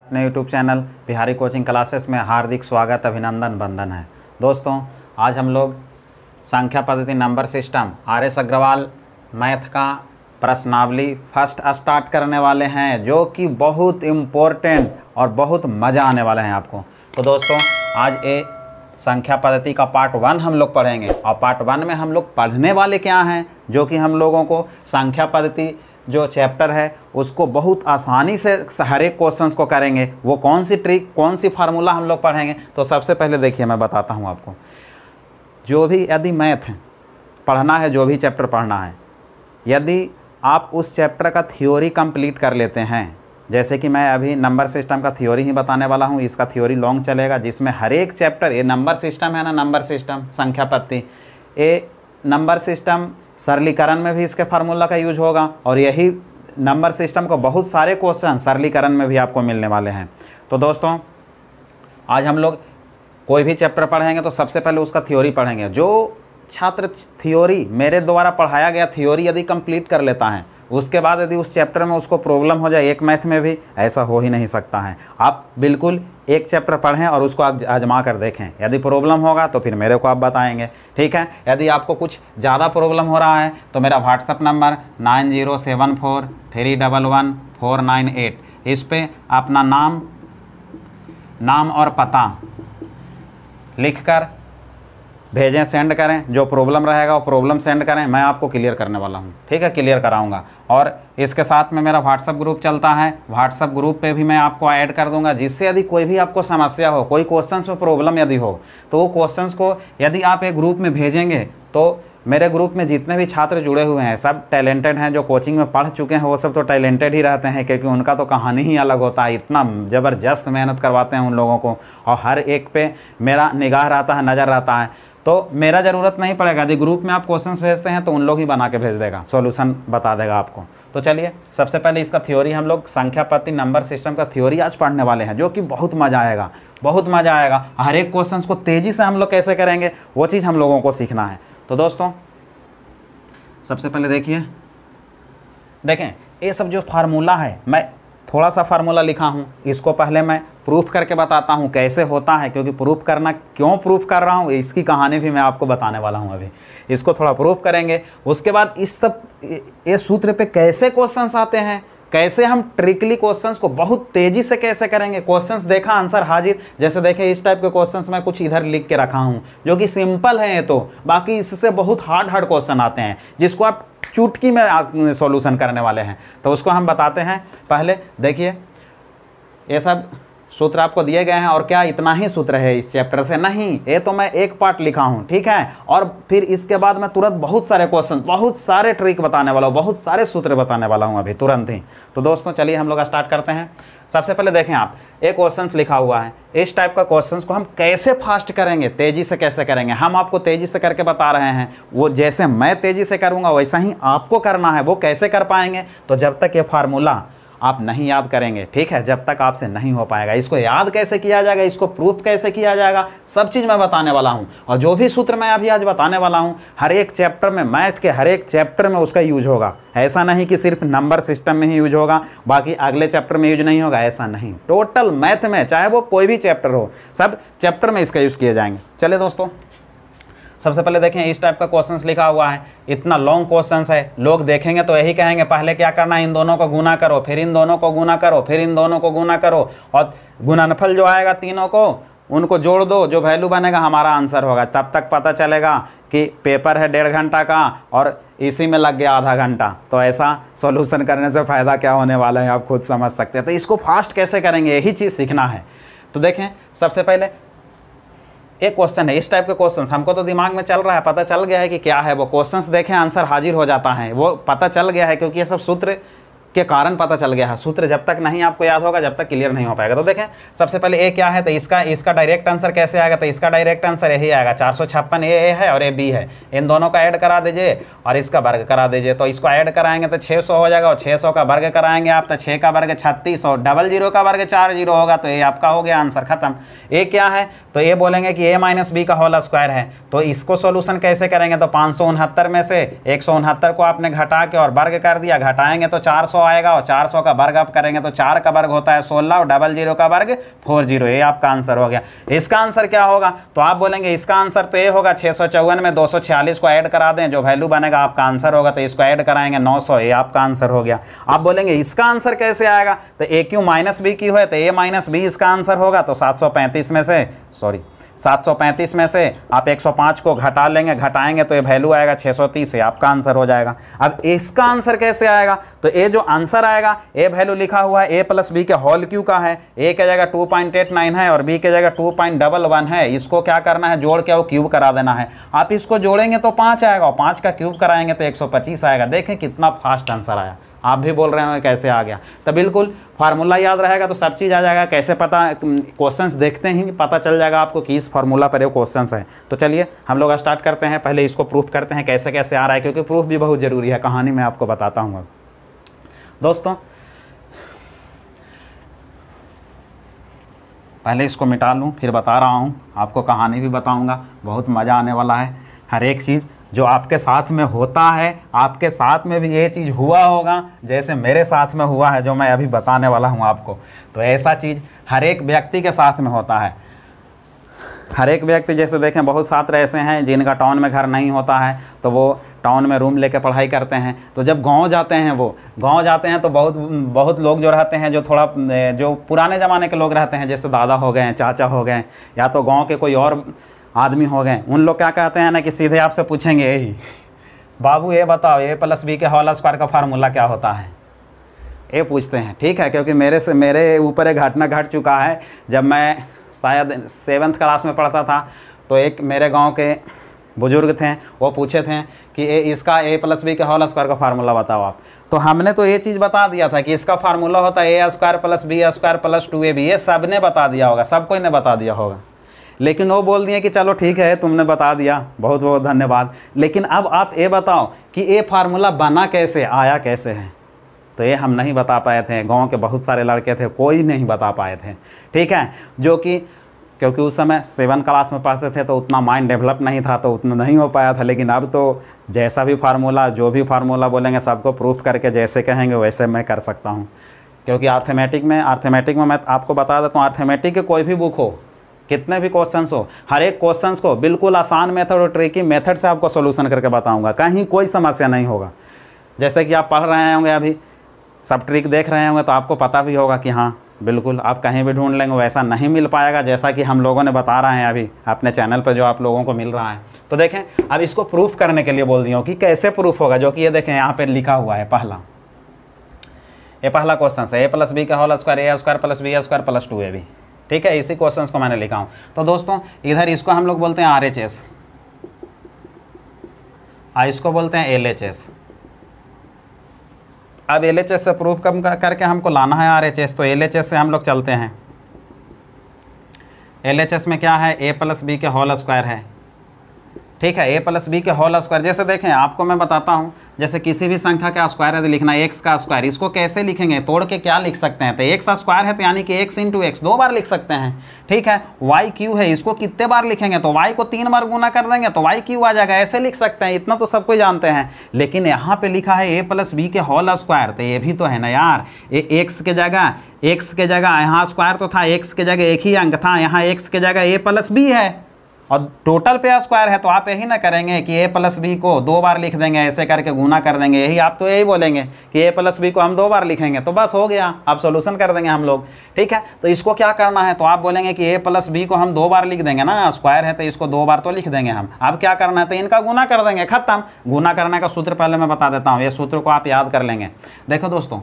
अपने YouTube channel Bihari coaching classes में हार्दिक स्वागत अभिनंदन वंदन है। दोस्तों, आज हम लोग संख्या पद्धति number system RS Agarwal math का प्रश्नावली फर्स्ट स्टार्ट करने वाले हैं, जो कि बहुत इम्पोर्टेंट और बहुत मज़ा आने वाले हैं आपको। तो दोस्तों, आज ये संख्या पद्धति का पार्ट 1 हम लोग पढ़ेंगे और पार्ट 1 में हम लोग पढ़ने वाले क्या हैं, जो कि हम लोगों को संख्या पद्धति जो चैप्टर है उसको बहुत आसानी से हर एक क्वेश्चंस को करेंगे। वो कौन सी ट्रिक, कौन सी फार्मूला हम लोग पढ़ेंगे। तो सबसे पहले देखिए, मैं बताता हूँ आपको, जो भी यदि मैथ पढ़ना है, जो भी चैप्टर पढ़ना है, यदि आप उस चैप्टर का थ्योरी कंप्लीट कर लेते हैं, जैसे कि मैं अभी नंबर सिस्टम का थ्योरी ही बताने वाला हूँ, इसका थ्योरी लॉन्ग चलेगा, जिसमें हर एक चैप्टर, ये नंबर सिस्टम है ना, नंबर सिस्टम संख्या पद्धति, ये नंबर सिस्टम सरलीकरण में भी इसके फार्मूला का यूज होगा और यही नंबर सिस्टम को बहुत सारे क्वेश्चन सरलीकरण में भी आपको मिलने वाले हैं। तो दोस्तों, आज हम लोग कोई भी चैप्टर पढ़ेंगे तो सबसे पहले उसका थ्योरी पढ़ेंगे। जो छात्र थ्योरी मेरे द्वारा पढ़ाया गया थ्योरी यदि कंप्लीट कर लेता है, उसके बाद यदि उस चैप्टर में उसको प्रॉब्लम हो जाए, एक मैथ में भी ऐसा हो ही नहीं सकता है। आप बिल्कुल एक चैप्टर पढ़ें और उसको आजमा कर देखें, यदि प्रॉब्लम होगा तो फिर मेरे को आप बताएंगे, ठीक है। यदि आपको कुछ ज़्यादा प्रॉब्लम हो रहा है तो मेरा व्हाट्सअप नंबर 9074311498, इस पर अपना नाम और पता लिखकर भेजें, सेंड करें। जो प्रॉब्लम रहेगा वो प्रॉब्लम सेंड करें, मैं आपको क्लियर करने वाला हूँ, ठीक है, क्लियर कराऊंगा। और इसके साथ में मेरा व्हाट्सअप ग्रुप चलता है, व्हाट्सअप ग्रुप पे भी मैं आपको ऐड कर दूंगा, जिससे यदि कोई भी आपको समस्या हो, कोई क्वेश्चंस में प्रॉब्लम यदि हो, तो वो क्वेश्चंस को यदि आप एक ग्रुप में भेजेंगे तो मेरे ग्रुप में जितने भी छात्र जुड़े हुए हैं सब टैलेंटेड हैं। जो कोचिंग में पढ़ चुके हैं वो सब तो टैलेंटेड ही रहते हैं, क्योंकि उनका तो कहानी ही अलग होता है। इतना ज़बरदस्त मेहनत करवाते हैं उन लोगों को और हर एक पे मेरा निगाह रहता है, नज़र रहता है। तो मेरा ज़रूरत नहीं पड़ेगा, यदि ग्रुप में आप क्वेश्चंस भेजते हैं तो उन लोग ही बना के भेज देगा, सॉल्यूशन बता देगा आपको। तो चलिए, सबसे पहले इसका थ्योरी हम लोग संख्या पद्धति नंबर सिस्टम का थ्योरी आज पढ़ने वाले हैं, जो कि बहुत मज़ा आएगा, बहुत मज़ा आएगा। हर एक क्वेश्चंस को तेज़ी से हम लोग कैसे करेंगे वो चीज़ हम लोगों को सीखना है। तो दोस्तों, सबसे पहले देखें, ये सब जो फार्मूला है, मैं थोड़ा सा फार्मूला लिखा हूँ, इसको पहले मैं प्रूफ करके बताता हूँ कैसे होता है, क्योंकि प्रूफ करना, क्यों प्रूफ कर रहा हूँ, इसकी कहानी भी मैं आपको बताने वाला हूँ। अभी इसको थोड़ा प्रूफ करेंगे, उसके बाद इस सब ये सूत्र पे कैसे क्वेश्चंस आते हैं, कैसे हम ट्रिकली क्वेश्चंस को बहुत तेज़ी से कैसे करेंगे। क्वेश्चंस देखा, आंसर हाजिर। जैसे देखें, इस टाइप के क्वेश्चंस मैं कुछ इधर लिख के रखा हूँ, जो कि सिंपल है ये तो, बाकी इससे बहुत हार्ड क्वेश्चन आते हैं, जिसको आप चुटकी में सॉल्यूशन करने वाले हैं। तो उसको हम बताते हैं। पहले देखिए, ये सब सूत्र आपको दिए गए हैं, और क्या इतना ही सूत्र है इस चैप्टर से? नहीं, ये तो मैं एक पार्ट लिखा हूँ, ठीक है। और फिर इसके बाद मैं तुरंत बहुत सारे क्वेश्चन, बहुत सारे ट्रिक बताने वाला हूँ, बहुत सारे सूत्र बताने वाला हूँ अभी तुरंत ही। तो दोस्तों, चलिए हम लोग स्टार्ट करते हैं। सबसे पहले देखें, आप एक क्वेश्चंस लिखा हुआ है, इस टाइप का क्वेश्चंस को हम कैसे फास्ट करेंगे, तेज़ी से कैसे करेंगे, हम आपको तेज़ी से करके बता रहे हैं। वो जैसे मैं तेज़ी से करूँगा वैसा ही आपको करना है। वो कैसे कर पाएंगे? तो जब तक ये फार्मूला आप नहीं याद करेंगे, ठीक है, जब तक आपसे नहीं हो पाएगा। इसको याद कैसे किया जाएगा, इसको प्रूफ कैसे किया जाएगा, सब चीज़ मैं बताने वाला हूँ। और जो भी सूत्र मैं अभी आज बताने वाला हूँ, हर एक चैप्टर में, मैथ के हर एक चैप्टर में उसका यूज होगा। ऐसा नहीं कि सिर्फ नंबर सिस्टम में ही यूज होगा, बाकी अगले चैप्टर में यूज नहीं होगा, ऐसा नहीं। टोटल मैथ में, चाहे वो कोई भी चैप्टर हो, सब चैप्टर में इसका यूज़ किए जाएंगे। चलिए दोस्तों, सबसे पहले देखें, इस टाइप का क्वेश्चंस लिखा हुआ है, इतना लॉन्ग क्वेश्चंस है। लोग देखेंगे तो यही कहेंगे, पहले क्या करना है, इन दोनों को गुना करो, फिर इन दोनों को गुना करो, फिर इन दोनों को गुना करो, और गुणनफल जो आएगा तीनों को, उनको जोड़ दो, जो वैल्यू बनेगा हमारा आंसर होगा। तब तक पता चलेगा कि पेपर है 1.5 घंटा का और इसी में लग गया आधा घंटा। तो ऐसा सॉल्यूशन करने से फ़ायदा क्या होने वाला है, आप खुद समझ सकते हैं। तो इसको फास्ट कैसे करेंगे, यही चीज़ सीखना है। तो देखें, सबसे पहले एक क्वेश्चन है, इस टाइप के क्वेश्चंस हमको तो दिमाग में चल रहा है, पता चल गया है कि क्या है वो। क्वेश्चंस देखें, आंसर हाजिर हो जाता है, वो पता चल गया है, क्योंकि ये सब सूत्र के कारण पता चल गया है। सूत्र जब तक नहीं आपको याद होगा, जब तक क्लियर नहीं हो पाएगा। तो देखें, सबसे पहले ए क्या है, तो इसका डायरेक्ट आंसर कैसे आएगा, तो इसका डायरेक्ट आंसर यही आएगा, 456 ए है और ए बी है। इन दोनों का ऐड करा दीजिए और इसका वर्ग करा दीजिए। तो इसको ऐड कराएंगे तो 600 हो जाएगा, और 600 का वर्ग कराएंगे आप तो 6 का वर्ग 36, और 00 का वर्ग 40 होगा। तो ये आपका हो गया आंसर खत्म। ए क्या है, तो ये बोलेंगे कि a माइनस बी का होल स्क्वायर है। तो इसको सोल्यूशन कैसे करेंगे, तो 569 में से 169 को आपने घटा के और वर्ग कर दिया, घटाएंगे तो 400 आएगा और 400 का वर्ग आप करेंगे तो 4 का वर्ग होता है 16 और 00 का वर्ग 40। ये आपका आंसर हो गया। इसका आंसर क्या होगा, तो आप बोलेंगे इसका आंसर तो ये होगा 654 में 246 को ऐड करा दें, जो वैल्यू बनेगा आपका आंसर होगा, तो इसको ऐड कराएंगे 900, ये आपका आंसर हो गया। आप बोलेंगे इसका आंसर कैसे आएगा, तो a cube minus b Q है तो ए माइनस बी इसका आंसर होगा। तो 735 में से आप 105 को घटा लेंगे, घटाएंगे तो ये वैल्यू आएगा 630, है आपका आंसर हो जाएगा। अब इसका आंसर कैसे आएगा, तो ये जो आंसर आएगा ए वैल्यू लिखा हुआ है ए प्लस बी के होल क्यू का है, ए के जगह 2.89 है और बी के जगह 2.11 है। इसको क्या करना है, जोड़ के वो क्यूब करा देना है। आप इसको जोड़ेंगे तो 5 आएगा और 5 का क्यूब कराएंगे तो 125 आएगा। देखें कितना फास्ट आंसर आया। आप भी बोल रहे हो कैसे आ गया, तो बिल्कुल फार्मूला याद रहेगा तो सब चीज़ आ जाएगा। कैसे पता, क्वेश्चंस देखते ही पता चल जाएगा आपको कि इस फार्मूला पर ये क्वेश्चंस है। तो चलिए हम लोग स्टार्ट करते हैं। पहले इसको प्रूफ करते हैं कैसे कैसे आ रहा है, क्योंकि प्रूफ भी बहुत ज़रूरी है। कहानी मैं आपको बताता हूँ। अब दोस्तों पहले इसको मिटा लूँ, फिर बता रहा हूँ आपको, कहानी भी बताऊँगा। बहुत मज़ा आने वाला है। हर एक चीज़ जो आपके साथ में होता है, आपके साथ में भी ये चीज़ हुआ होगा जैसे मेरे साथ में हुआ है, जो मैं अभी बताने वाला हूँ आपको। तो ऐसा चीज़ हर एक व्यक्ति के साथ में होता है। हर एक व्यक्ति, जैसे देखें बहुत छात्र ऐसे हैं जिनका टाउन में घर नहीं होता है, तो वो टाउन में रूम लेके पढ़ाई करते हैं। तो जब गांव जाते हैं, वो गांव जाते हैं तो बहुत लोग जो रहते हैं, जो थोड़ा जो पुराने ज़माने के लोग रहते हैं, जैसे दादा हो गए, चाचा हो गए, या तो गाँव के कोई और आदमी हो गए, उन लोग क्या कहते हैं ना कि सीधे आपसे पूछेंगे यही, बाबू ये बताओ ए प्लस बी के होल स्क्वायर का फार्मूला क्या होता है, ये पूछते हैं। ठीक है, क्योंकि मेरे ऊपर एक घटना घट चुका है। जब मैं शायद 7th क्लास में पढ़ता था, तो एक मेरे गांव के बुजुर्ग थे, वो पूछे थे कि इसका ए प्लस बी के होल स्क्वायर का फार्मूला बताओ आप। तो हमने तो ये चीज़ बता दिया था कि इसका फार्मूला होता है a square plus b square plus 2ab। ये सब ने बता दिया होगा, सब कोई ने बता दिया होगा, लेकिन वो बोल दिए कि चलो ठीक है तुमने बता दिया, बहुत बहुत धन्यवाद। लेकिन अब आप ये बताओ कि ये फार्मूला बना कैसे, आया कैसे है। तो ये हम नहीं बता पाए थे। गांव के बहुत सारे लड़के थे, कोई नहीं बता पाए थे। ठीक है, जो कि क्योंकि उस समय 7 क्लास में पढ़ते थे तो उतना माइंड डेवलप नहीं था, तो उतना नहीं हो पाया था। लेकिन अब तो जैसा भी फार्मूला, जो भी फार्मूला बोलेंगे सबको प्रूफ करके जैसे कहेंगे वैसे मैं कर सकता हूँ। क्योंकि अर्थमेटिक में मैं आपको बता देता हूँ, अर्थमेटिक के कोई भी बुक हो, कितने भी क्वेश्चंस हो, हर एक क्वेश्चंस को बिल्कुल आसान मेथड और ट्रिकी मेथड से आपको सोल्यूशन करके बताऊंगा। कहीं कोई समस्या नहीं होगा। जैसे कि आप पढ़ रहे होंगे, अभी सब ट्रिक देख रहे होंगे, तो आपको पता भी होगा कि हाँ बिल्कुल आप कहीं भी ढूंढ लेंगे वैसा नहीं मिल पाएगा, जैसा कि हम लोगों ने बता रहे हैं अभी अपने चैनल पर जो आप लोगों को मिल रहा है। तो देखें, अब इसको प्रूफ करने के लिए बोल दिया हूँ कि कैसे प्रूफ होगा। जो कि ये देखें यहाँ पर लिखा हुआ है, पहला क्वेश्चन है ए प्लस बी का whole square a square plus b square plus 2ab। ठीक है, इसी क्वेश्चंस को मैंने लिखा हूँ। तो दोस्तों इधर इसको हम लोग बोलते हैं RHS, इसको बोलते हैं LHS। अब LHS से प्रूफ करके हमको लाना है RHS, तो LHS से हम लोग चलते हैं। LHS में क्या है, ए प्लस बी के होल स्क्वायर है। ठीक है, ए प्लस बी के होल स्क्वायर। जैसे देखें आपको मैं बताता हूँ, जैसे किसी भी संख्या का स्क्वायर यदि लिखना है, एक्स का स्क्वायर, इसको कैसे लिखेंगे, तोड़ के क्या लिख सकते हैं, तो एक्स स्क्वायर है तो यानी कि एक्स इंटू एक्स 2 बार लिख सकते हैं। ठीक है, वाई क्यू है, इसको कितने बार लिखेंगे, तो वाई को 3 बार गुना कर देंगे तो वाई क्यू आ जाएगा, ऐसे लिख सकते हैं। इतना तो सब कोई जानते हैं। लेकिन यहाँ पे लिखा है ए प्लस बी के होल स्क्वायर, तो ये भी तो है ना यार, ये एक्स के जगह यहाँ स्क्वायर तो था, एक्स के जगह एक ही अंक था, यहाँ एक्स के जगह ए प्लस बी है और टोटल पे स्क्वायर है। तो आप यही ना करेंगे कि ए प्लस बी को 2 बार लिख देंगे, ऐसे करके गुना कर देंगे। यही आप तो यही बोलेंगे कि ए प्लस बी को हम 2 बार लिखेंगे, तो बस हो गया, आप सोल्यूशन कर देंगे हम लोग। ठीक है, तो इसको क्या करना है, तो आप बोलेंगे कि ए प्लस बी को हम 2 बार लिख देंगे ना, स्क्वायर है तो इसको 2 बार तो लिख देंगे हम। अब क्या करना है, तो इनका गुना कर देंगे, खत्म। गुना करने का सूत्र पहले मैं बता देता हूँ, ये सूत्र को आप याद कर लेंगे। देखो दोस्तों,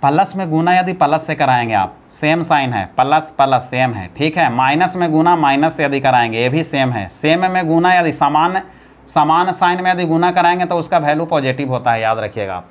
प्लस में गुना यदि प्लस से कराएंगे आप, सेम साइन है, प्लस प्लस सेम है। ठीक है, माइनस में गुना माइनस से यदि कराएंगे, ये भी सेम है। सेम में गुना यदि समान साइन में यदि गुना कराएंगे तो उसका वैल्यू पॉजिटिव होता है, याद रखिएगा आप।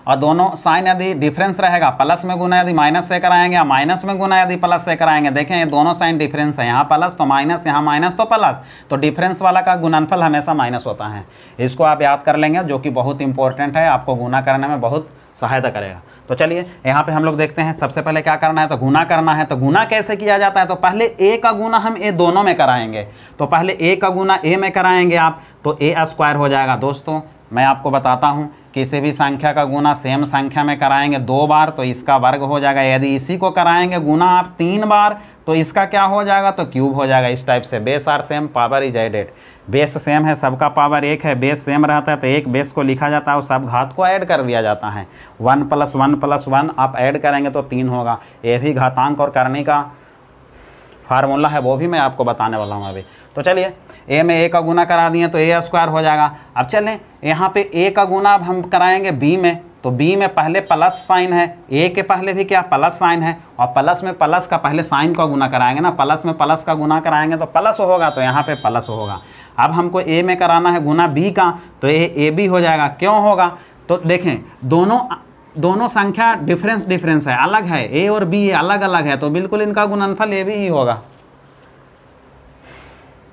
और दोनों साइन यदि डिफरेंस रहेगा, प्लस में गुना यदि माइनस से कराएंगे या माइनस में गुना यदि प्लस से कराएंगे, देखें ये दोनों साइन डिफरेंस है, यहाँ प्लस तो माइनस, यहाँ माइनस तो प्लस, तो डिफरेंस वाला का गुणनफल हमेशा माइनस होता है। इसको आप याद कर लेंगे, जो कि बहुत इंपॉर्टेंट है, आपको गुना करने में बहुत सहायता करेगा। तो चलिए यहाँ पे हम लोग देखते हैं, सबसे पहले क्या करना है, तो गुना करना है। तो गुना कैसे किया जाता है, तो पहले ए का गुना हम ए दोनों में कराएंगे। तो पहले ए का गुना ए में कराएंगे आप, तो ए स्क्वायर हो जाएगा। दोस्तों मैं आपको बताता हूँ कि किसी भी संख्या का गुना सेम संख्या में कराएंगे 2 बार तो इसका वर्ग हो जाएगा, यदि इसी को कराएंगे गुना आप 3 बार तो इसका क्या हो जाएगा, तो क्यूब हो जाएगा। इस टाइप से base are same, power is added. Base same है, सबका पावर 1 है, बेस सेम रहता है तो एक बेस को लिखा जाता है और सब घात को ऐड कर दिया जाता है। 1 + 1 + 1 आप ऐड करेंगे तो 3 होगा। ये भी घातांक और करने का फार्मूला है, वो भी मैं आपको बताने वाला हूँ अभी। तो चलिए ए में ए का गुना करा दिए तो ए स्क्वायर हो जाएगा। अब चलें यहाँ पे ए का गुना अब हम कराएंगे बी में, तो बी में पहले प्लस साइन है, ए के पहले भी क्या प्लस साइन है, और प्लस में प्लस का पहले साइन का गुना कराएंगे ना, प्लस में प्लस का गुना कराएंगे तो प्लस होगा, तो यहाँ पे प्लस होगा। अब हमको ए में कराना है गुना बी का, तो ए बी हो जाएगा। क्यों होगा, तो देखें दोनों संख्या डिफरेंस है, अलग है, ए और बी अलग अलग है, तो बिल्कुल इनका गुणनफल ए बी ही होगा।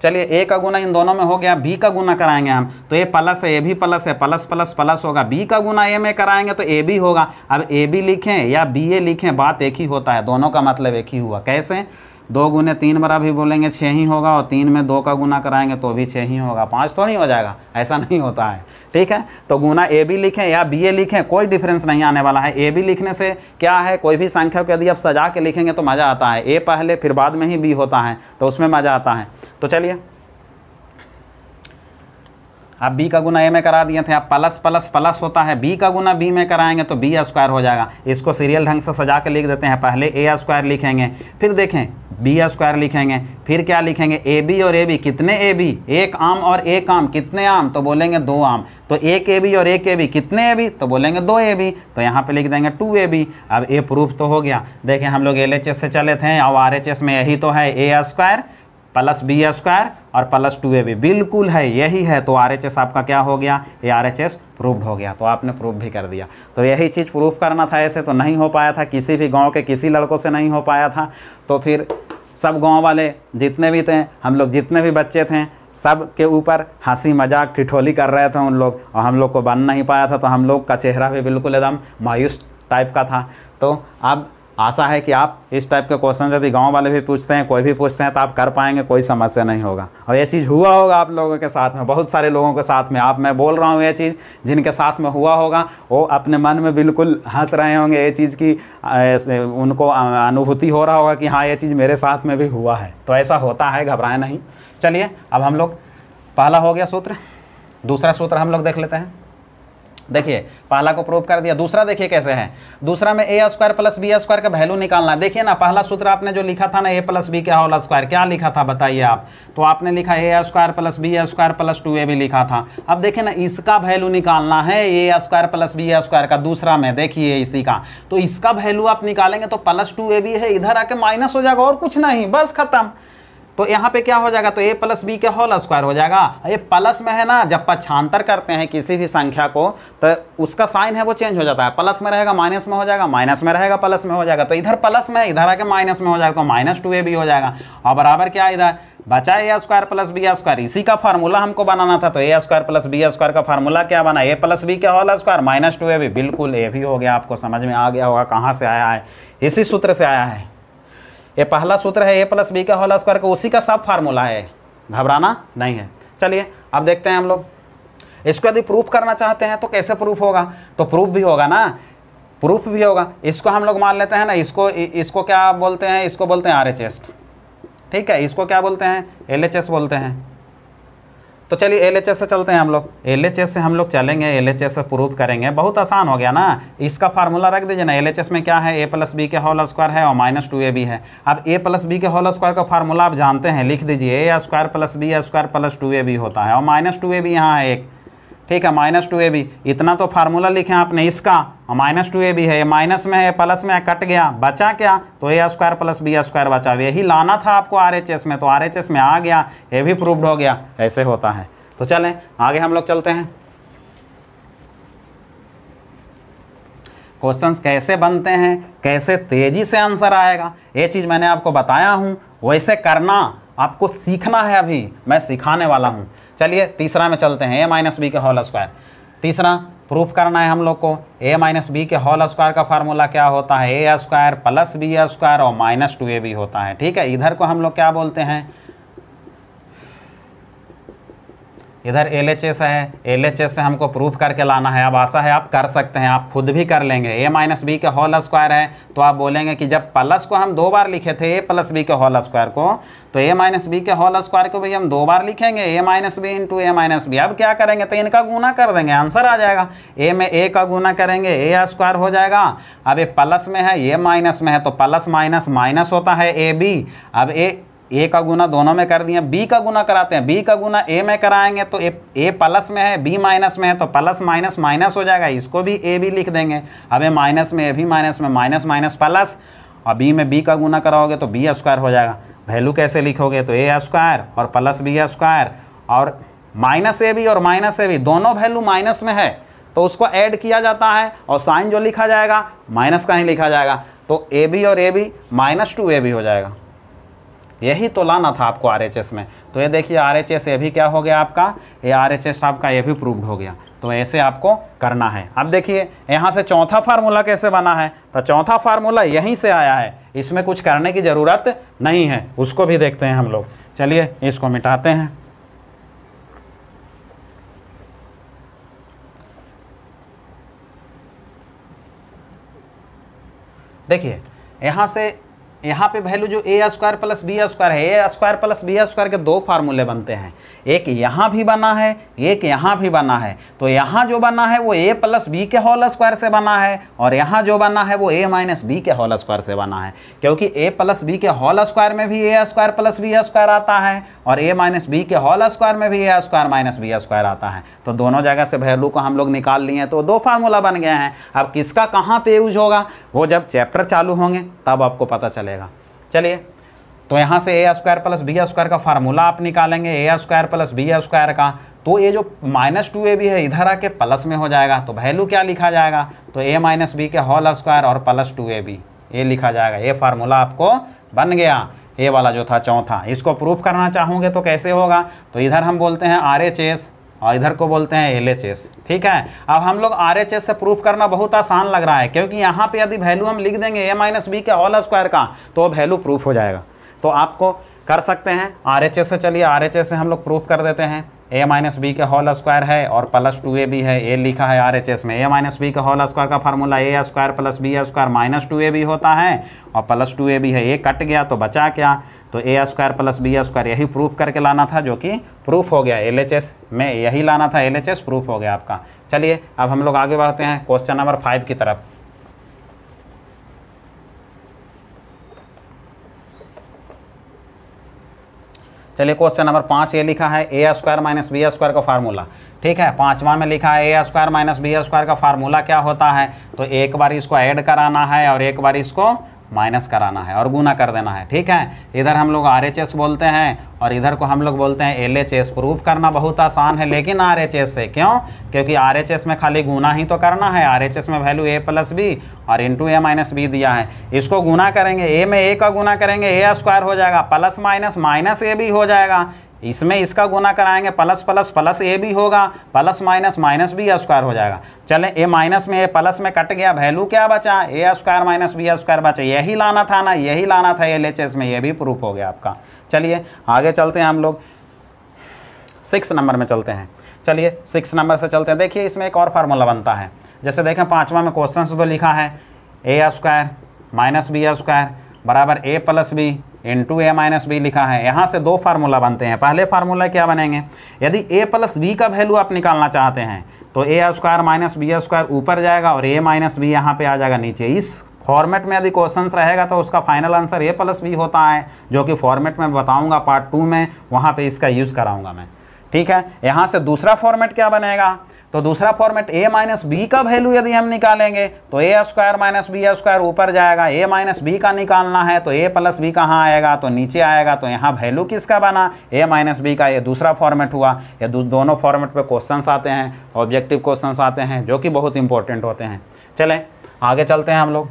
चलिए ए का गुना इन दोनों में हो गया, बी का गुना कराएंगे हम तो ए प्लस है, ए भी प्लस है, प्लस प्लस प्लस होगा। बी का गुना ए में कराएंगे तो ए बी होगा। अब ए बी लिखें या बी ए लिखें, बात एक ही होता है, दोनों का मतलब एक ही हुआ। कैसे, 2 गुने 3 बरा भी बोलेंगे 6 ही होगा, और 3 में 2 का गुना कराएंगे तो भी 6 ही होगा, 5 तो नहीं हो जाएगा, ऐसा नहीं होता है। ठीक है, तो गुना ए बी लिखें या बी ए लिखें, कोई डिफरेंस नहीं आने वाला है। ए बी लिखने से क्या है, कोई भी संख्या को यदि आप सजा के लिखेंगे तो मज़ा आता है, ए पहले फिर बाद में ही बी होता है, तो उसमें मज़ा आता है। तो चलिए अब बी का गुना ए में करा दिए थे, अब प्लस प्लस प्लस होता है, बी का गुना बी में कराएंगे तो बी स्क्वायर हो जाएगा। इसको सीरियल ढंग से सजा के लिख देते हैं, पहले ए स्क्वायर लिखेंगे, फिर देखें बी स्क्वायर लिखेंगे, फिर क्या लिखेंगे, ए बी और ए बी, कितने ए बी, एक आम और एक आम, कितने आम, तो बोलेंगे 2 आम, तो एक ए बी और एक ए बी, कितने ए बी, तो बोलेंगे 2 ए बी, तो यहाँ पे लिख देंगे 2 ए बी। अब ए प्रूफ तो हो गया। देखें हम लोग LHS से चले थे और RHS में यही तो है, a square plus b square और प्लस 2ab, बिल्कुल है, यही है। तो RHS आपका क्या हो गया, ये RHS प्रूव्ड हो गया, तो आपने प्रूव भी कर दिया। तो यही चीज़ प्रूफ करना था, ऐसे तो नहीं हो पाया था, किसी भी गांव के किसी लड़कों से नहीं हो पाया था। तो फिर सब गांव वाले जितने भी थे, हम लोग जितने भी बच्चे थे, सब के ऊपर हंसी मजाक ठिठोली कर रहे थे उन लोग, और हम लोग को बन नहीं पाया था, तो हम लोग का चेहरा भी बिल्कुल एकदम मायूस टाइप का था। तो अब आशा है कि आप इस टाइप के क्वेश्चन यदि गांव वाले भी पूछते हैं, कोई भी पूछते हैं, तो आप कर पाएंगे, कोई समस्या नहीं होगा। और ये चीज़ हुआ होगा आप लोगों के साथ में, बहुत सारे लोगों के साथ में। आप, मैं बोल रहा हूँ ये चीज़, जिनके साथ में हुआ होगा वो अपने मन में बिल्कुल हंस रहे होंगे, ये चीज़ की उनको अनुभूति हो रहा होगा कि हाँ ये चीज़ मेरे साथ में भी हुआ है। तो ऐसा होता है, घबराएं नहीं। चलिए अब हम लोग, पहला हो गया सूत्र, दूसरा सूत्र हम लोग देख लेते हैं। देखिए पहला को प्रूव कर दिया, दूसरा देखिए कैसे है। दूसरा में ए स्क्वायर प्लस बी स्क्वायर का वैल्यू निकालना है। देखिए ना, पहला सूत्र आपने जो लिखा था ना, ए प्लस बी का होल स्क्वायर, क्या लिखा था बताइए आप, तो आपने लिखा a square plus b square plus 2ab लिखा था। अब देखिए ना, इसका वैल्यू निकालना है, a square plus b square का, दूसरा में देखिए इसी का, तो इसका वैल्यू आप निकालेंगे तो प्लस 2ab है, इधर आके माइनस हो जाएगा और कुछ नहीं, बस खत्म। तो यहाँ पे क्या हो जाएगा, तो ए प्लस बी के होल स्क्वायर हो जाएगा। ये प्लस में है ना, जब पक्षांतर करते हैं किसी भी संख्या को तो उसका साइन है वो चेंज हो जाता है, प्लस में रहेगा माइनस में हो जाएगा, माइनस में रहेगा प्लस में हो जाएगा। तो इधर प्लस में है, इधर आके माइनस में हो जाएगा, तो माइनस 2ab हो जाएगा। और बराबर क्या, इधर बचा a square plus b square, इसी का फार्मूला हमको बनाना था। तो ए स्क्वायर प्लस बी स्क्वायर का फार्मूला क्या बना, ए प्लस बी के होल स्क्वायर माइनस 2ab, बिल्कुल ए भी हो गया। आपको समझ में आ गया होगा कहाँ से आया है, इसी सूत्र से आया है। ये पहला सूत्र है, ए प्लस बी का होल स्क्वायर का, उसी का सब फार्मूला है, घबराना नहीं है। चलिए अब देखते हैं हम लोग, इसको यदि प्रूफ करना चाहते हैं तो कैसे प्रूफ होगा, तो प्रूफ भी होगा ना, प्रूफ भी होगा। इसको हम लोग मान लेते हैं ना, इसको क्या बोलते हैं, इसको बोलते हैं RHS, ठीक है, इसको क्या बोलते हैं, LHS बोलते हैं। तो चलिए LHS से चलते हैं हम लोग, LHS से हम लोग चलेंगे, LHS से प्रूफ करेंगे, बहुत आसान हो गया ना। इसका फार्मूला रख दीजिए ना, LHS में क्या है, ए प्लस बी के होल स्क्वायर है और माइनस 2ab है। अब ए प्लस बी के होल स्क्वायर का फार्मूला आप जानते हैं, लिख दीजिए, a square plus b square plus 2ab होता है, और माइनस 2ab यहाँ है एक, ठीक है, माइनस 2ab, इतना तो फार्मूला लिखे आपने इसका, और माइनस 2ab है, माइनस में है प्लस में है, कट गया, बचा क्या, तो ए स्क्वायर प्लस बी स्क्वायर बचा। यही लाना था आपको RHS में, तो RHS में आ गया, ये भी प्रूव्ड हो गया, ऐसे होता है। तो चलें आगे हम लोग चलते हैं, क्वेश्चंस कैसे बनते हैं, कैसे तेजी से आंसर आएगा, ये चीज़ मैंने आपको बताया हूँ, वैसे करना आपको सीखना है, अभी मैं सिखाने वाला हूँ। चलिए तीसरा में चलते हैं, ए माइनस बी के होल स्क्वायर। तीसरा प्रूफ करना है हम लोग को, ए माइनस बी के होल स्क्वायर का फार्मूला क्या होता है, a square plus b square और माइनस 2ab होता है, ठीक है। इधर को हम लोग क्या बोलते हैं, इधर LHS है, LHS से हमको प्रूफ करके लाना है। अब आशा है आप कर सकते हैं, आप खुद भी कर लेंगे। a माइनस बी के होल स्क्वायर है तो आप बोलेंगे कि जब प्लस को हम 2 बार लिखे थे a प्लस बी के होल स्क्वायर को, तो a माइनस बी के होल स्क्वायर को भी हम 2 बार लिखेंगे, a minus B into a minus B. अब क्या करेंगे, तो इनका गुना कर देंगे, आंसर आ जाएगा। a में a का गुना करेंगे, a स्क्वायर हो जाएगा। अब ये प्लस में है, ये माइनस में है, तो प्लस माइनस माइनस होता है ab। अब a का गुना दोनों में कर दिया, b का गुना कराते हैं, b का गुना a में कराएंगे तो a प्लस में है, b माइनस में है, तो प्लस माइनस माइनस हो जाएगा, इसको भी a भी लिख देंगे। अब ये माइनस में a भी माइनस में, माइनस माइनस प्लस, और b में b का गुना कराओगे तो b स्क्वायर हो जाएगा। वैल्यू कैसे लिखोगे, तो a स्क्वायर और प्लस b स्क्वायर, और माइनस ए बी और माइनस ए बी दोनों वैल्यू माइनस में है तो उसको ऐड किया जाता है, और साइन जो लिखा जाएगा माइनस का ही लिखा जाएगा, तो ए बी और ए बी माइनस 2ab हो जाएगा। यही तो लाना था आपको RHS में। तो ये देखिए RHS ये भी क्या हो गया आपका, ये RHS आपका ये भी प्रूव्ड हो गया। तो ऐसे आपको करना है। अब देखिए यहाँ से चौथा फार्मूला कैसे बना है, तो चौथा फार्मूला यहीं से आया है, इसमें कुछ करने की ज़रूरत नहीं है, उसको भी देखते हैं हम लोग। चलिए इसको मिटाते हैं। देखिए यहाँ पे वैल्यू जो a square plus b square है, a square plus b square के 2 फार्मूले बनते हैं, एक यहाँ भी बना है, एक यहाँ भी बना है। तो यहाँ जो बना है वो a प्लस बी के होल स्क्वायर से बना है, और यहाँ जो बना है वो a माइनस बी के होल स्क्वायर से बना है, क्योंकि a प्लस बी के होल स्क्वायर में भी a square plus b square आता है, और a माइनस बी के होल स्क्वायर में भी a square minus b square आता है। तो दोनों जगह से वैल्यू को हम लोग निकाल लिए, तो 2 फार्मूला बन गए हैं। अब किसका कहाँ पे यूज होगा वो जब चैप्टर चालू होंगे तब आपको पता चलेगा। चलिए तो यहाँ से a square plus b square का फार्मूला आप निकालेंगे, a square plus b square का, तो ये जो माइनस 2ab है इधर आके प्लस में हो जाएगा, तो वैल्यू क्या लिखा जाएगा, तो a माइनस बी के होल स्क्वायर और प्लस 2ab ये लिखा जाएगा। ये फार्मूला आपको बन गया, ये वाला जो था चौथा। इसको प्रूफ करना चाहोगे तो कैसे होगा, तो इधर हम बोलते हैं RHS और इधर को बोलते हैं LHS। ठीक है, अब हम लोग RHS से प्रूफ करना बहुत आसान लग रहा है, क्योंकि यहाँ पे यदि वैल्यू हम लिख देंगे a माइनस बी के होल स्क्वायर का तो वैल्यू प्रूफ हो जाएगा। तो आपको कर सकते हैं RHS से। चलिए RHS से हम लोग प्रूफ कर देते हैं। a माइनस बी के होल स्क्वायर है और प्लस 2ab है, ये लिखा है RHS में। a माइनस बी के होल स्क्वायर का formula a square plus b square minus 2ab होता है, और प्लस 2ab है, ये कट गया तो बचा क्या, तो a square plus b square यही प्रूफ करके लाना था, जो कि प्रूफ हो गया। LHS में यही लाना था, LHS प्रूफ हो गया आपका। चलिए अब हम लोग आगे बढ़ते हैं क्वेश्चन नंबर 5 की तरफ। चलिए क्वेश्चन नंबर 5 ये लिखा है a square minus b square का फार्मूला। ठीक है, 5वां में लिखा है a square minus b square का फार्मूला क्या होता है, तो एक बार इसको ऐड कराना है और एक बार इसको माइनस कराना है और गुना कर देना है। ठीक है, इधर हम लोग RHS बोलते हैं और इधर को हम लोग बोलते हैं LHS। प्रूफ करना बहुत आसान है लेकिन RHS से, क्यों, क्योंकि RHS में खाली गुना ही तो करना है। RHS में वैल्यू a प्लस बी और इंटू a माइनस बी दिया है, इसको गुना करेंगे, a में a का गुना करेंगे a स्क्वायर हो जाएगा, प्लस माइनस माइनस a भी हो जाएगा, इसमें इसका गुना कराएंगे प्लस प्लस प्लस ए भी होगा, plus minus minus b square हो जाएगा। चलें ए माइनस में ए प्लस में कट गया, वैल्यू क्या बचा, a square minus b square बचा। यही लाना था ना, यही लाना था LHS में, ये भी प्रूफ हो गया आपका। चलिए आगे चलते हैं, हम लोग 6 नंबर में चलते हैं। चलिए 6 नंबर से चलते हैं। देखिए इसमें एक और फार्मूला बनता है, जैसे देखें 5वां में क्वेश्चन से तो लिखा है a square minus b square बराबर a plus b into a minus b लिखा है। यहाँ से 2 फार्मूला बनते हैं। पहले फार्मूला क्या बनेंगे, यदि a प्लस बी का वैल्यू आप निकालना चाहते हैं तो a square minus b square ऊपर जाएगा और a माइनस बी यहाँ पे आ जाएगा नीचे। इस फॉर्मेट में यदि क्वेश्चन रहेगा तो उसका final answer a plus b होता है, जो कि फॉर्मेट में बताऊँगा पार्ट 2 में, वहाँ पर इसका यूज़ कराऊँगा मैं। ठीक है, यहाँ से दूसरा फॉर्मेट क्या बनेगा, तो दूसरा फॉर्मेट a माइनस बी का वैल्यू यदि हम निकालेंगे तो a square minus b square ऊपर जाएगा, a माइनस बी का निकालना है तो a प्लस बी कहाँ आएगा, तो नीचे आएगा। तो यहाँ वैल्यू किसका बना, a माइनस बी का। ये दूसरा फॉर्मेट हुआ। ये दोनों फॉर्मेट पे क्वेश्चंस आते हैं, ऑब्जेक्टिव क्वेश्चंस आते हैं, जो कि बहुत इंपॉर्टेंट होते हैं। चलें आगे चलते हैं हम लोग।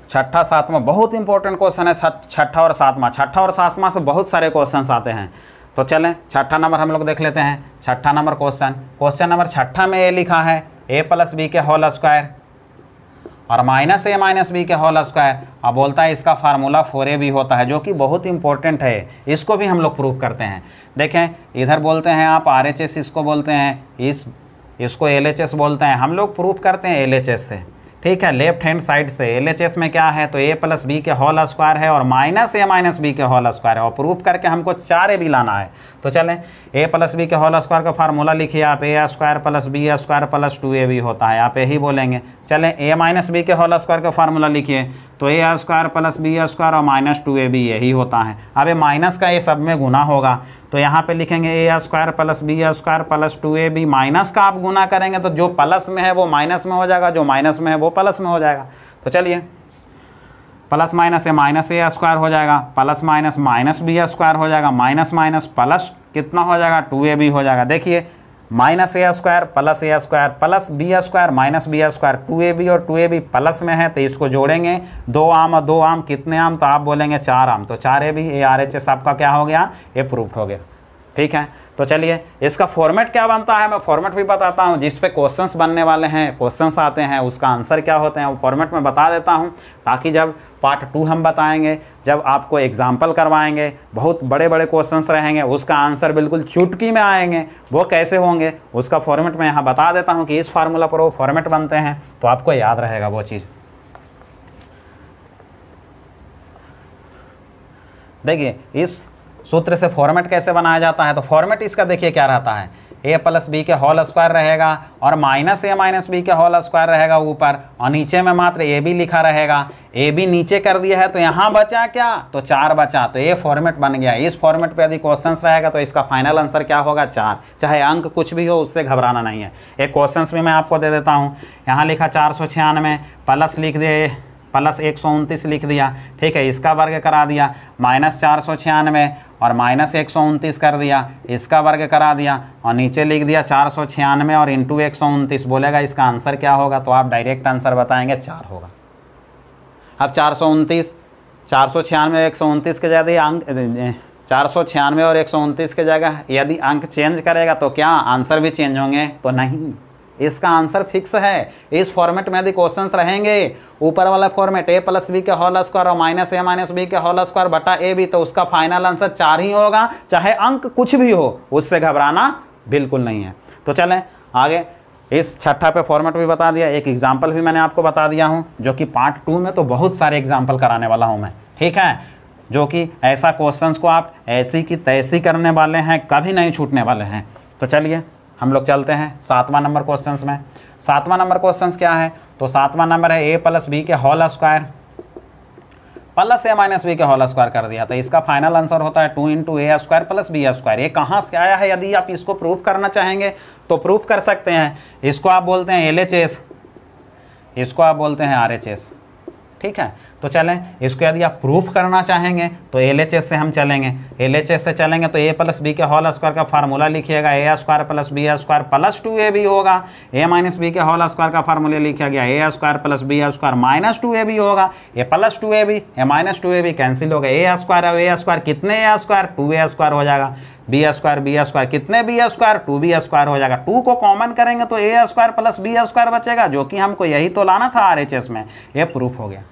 छठा सातवां बहुत इंपॉर्टेंट क्वेश्चन है, छठा और सातवां। छठा और सातवां से बहुत सारे क्वेश्चंस आते हैं। तो चलें छठा नंबर हम लोग देख लेते हैं। छठा नंबर क्वेश्चन नंबर छठा में ये लिखा है a प्लस बी के होल स्क्वायर और माइनस ए माइनस बी के होल स्क्वायर। अब बोलता है इसका फार्मूला 4a भी होता है, जो कि बहुत इंपॉर्टेंट है, इसको भी हम लोग प्रूव करते हैं। देखें इधर बोलते हैं आप RHS इसको बोलते हैं, इसको LHS बोलते हैं, हम लोग प्रूफ करते हैं LHS से, ठीक है, लेफ्ट हैंड साइड से। LHS में क्या है तो a प्लस बी के होल स्क्वायर है और माइनस ए माइनस बी के होल स्क्वायर है, और प्रूफ करके हमको 4ab लाना है। तो चलें a प्लस बी के होल स्क्वायर का फार्मूला लिखिए आप, a square plus b square plus 2ab होता है, आप यही बोलेंगे। चलें a माइनस बी के होल स्क्वायर का फार्मूला लिखिए, तो a square plus b square और माइनस 2ab यही होता है। अब ये माइनस का ये सब में गुना होगा, तो यहाँ पे लिखेंगे a square plus b square plus 2ab। Minus का आप गुना करेंगे तो जो प्लस में है वो माइनस में हो जाएगा, जो माइनस में है वो प्लस में हो जाएगा। तो चलिए प्लस माइनस से माइनस ए स्क्वायर हो जाएगा, plus minus minus b square हो जाएगा, माइनस माइनस प्लस कितना हो जाएगा 2ab हो जाएगा। देखिए minus a square plus b square minus b square, 2ab और 2ab प्लस में है तो इसको जोड़ेंगे, 2 आम और 2 आम कितने आम, तो आप बोलेंगे 4 आम, तो 4ab ये RHS आपका क्या हो गया, ये प्रूफ हो गया। ठीक है, तो चलिए इसका फॉर्मेट क्या बनता है, मैं फॉर्मेट भी बताता हूँ, जिस पे क्वेश्चंस बनने वाले हैं, क्वेश्चंस आते हैं, उसका आंसर क्या होते हैं वो फॉर्मेट में बता देता हूँ, ताकि जब पार्ट 2 हम बताएंगे, जब आपको एग्जाम्पल करवाएंगे, बहुत बड़े बड़े क्वेश्चंस रहेंगे, उसका आंसर बिल्कुल चुटकी में आएंगे, वो कैसे होंगे उसका फॉर्मेट मैं यहाँ बता देता हूँ कि इस फार्मूला पर वो फॉर्मेट बनते हैं, तो आपको याद रहेगा वो चीज़। देखिए इस सूत्र से फॉर्मेट कैसे बनाया जाता है, तो फॉर्मेट इसका देखिए क्या रहता है, a प्लस बी के होल स्क्वायर रहेगा और माइनस ए माइनस बी के होल स्क्वायर रहेगा ऊपर, और नीचे में मात्र a b लिखा रहेगा। a b नीचे कर दिया है तो यहाँ बचा क्या, तो 4 बचा, तो ये फॉर्मेट बन गया। इस फॉर्मेट पे यदि क्वेश्चंस रहेगा तो इसका फाइनल आंसर क्या होगा, 4, चाहे अंक कुछ भी हो, उससे घबराना नहीं है। एक क्वेश्चंस भी मैं आपको दे देता हूँ, यहाँ लिखा 496 प्लस लिख दे प्लस 129 लिख दिया, ठीक है, इसका वर्ग करा दिया, माइनस 496 और माइनस 129 कर दिया, इसका वर्ग करा दिया, और नीचे लिख दिया 496 और इंटू 129, बोलेगा इसका आंसर क्या होगा, तो आप डायरेक्ट आंसर बताएंगे 4 होगा। अब 429 496 129 के जगह अंक 496 और 129 के जगह यदि अंक चेंज करेगा तो क्या आंसर भी चेंज होंगे, तो नहीं, इसका आंसर फिक्स है। इस फॉर्मेट में यदि क्वेश्चंस रहेंगे, ऊपर वाला फॉर्मेट a प्लस बी के होल स्क्वायर और माइनस ए माइनस बी के होल स्क्वायर बटा a b, तो उसका फाइनल आंसर 4 ही होगा, चाहे अंक कुछ भी हो, उससे घबराना बिल्कुल नहीं है। तो चलें आगे, इस छठा पे फॉर्मेट भी बता दिया, एक एग्जाम्पल भी मैंने आपको बता दिया हूँ, जो कि पार्ट 2 में तो बहुत सारे एग्जाम्पल कराने वाला हूँ मैं, ठीक है, जो कि ऐसा क्वेश्चंस को आप ऐसी की तैसी करने वाले हैं, कभी नहीं छूटने वाले हैं। तो चलिए हम लोग चलते हैं 7वां नंबर क्वेश्चंस में। 7वां नंबर क्वेश्चंस क्या है, तो 7वां नंबर है a प्लस बी के होल स्क्वायर प्लस ए माइनस बी के होल स्क्वायर कर दिया, तो इसका फाइनल आंसर होता है 2 into a square plus b square. ये कहाँ से आया है, यदि आप इसको प्रूफ करना चाहेंगे तो प्रूफ कर सकते हैं। इसको आप बोलते हैं LHS, इसको आप बोलते हैं RHS, ठीक है। तो चलें इसको यदि आप प्रूफ करना चाहेंगे तो LHS से हम चलेंगे, LHS से चलेंगे तो a प्लस बी के होल स्क्वायर का फार्मूला लिखिएगा, a square plus b square plus 2ab होगा, a माइनस बी के होल स्क्वायर का फार्मूला लिखा गया a square plus b square minus 2ab होगा, a plus 2ab a minus 2ab cancel होगा, a स्क्वायर और a स्क्वायर कितने a square 2a square हो जाएगा, बी स्क्वायर कितने बी स्क्वायर 2b स्क्वायर हो जाएगा, 2 को कॉमन करेंगे तो a square plus b square बचेगा, जो कि हमको यही तो लाना था RHS में, ये प्रूफ हो गया।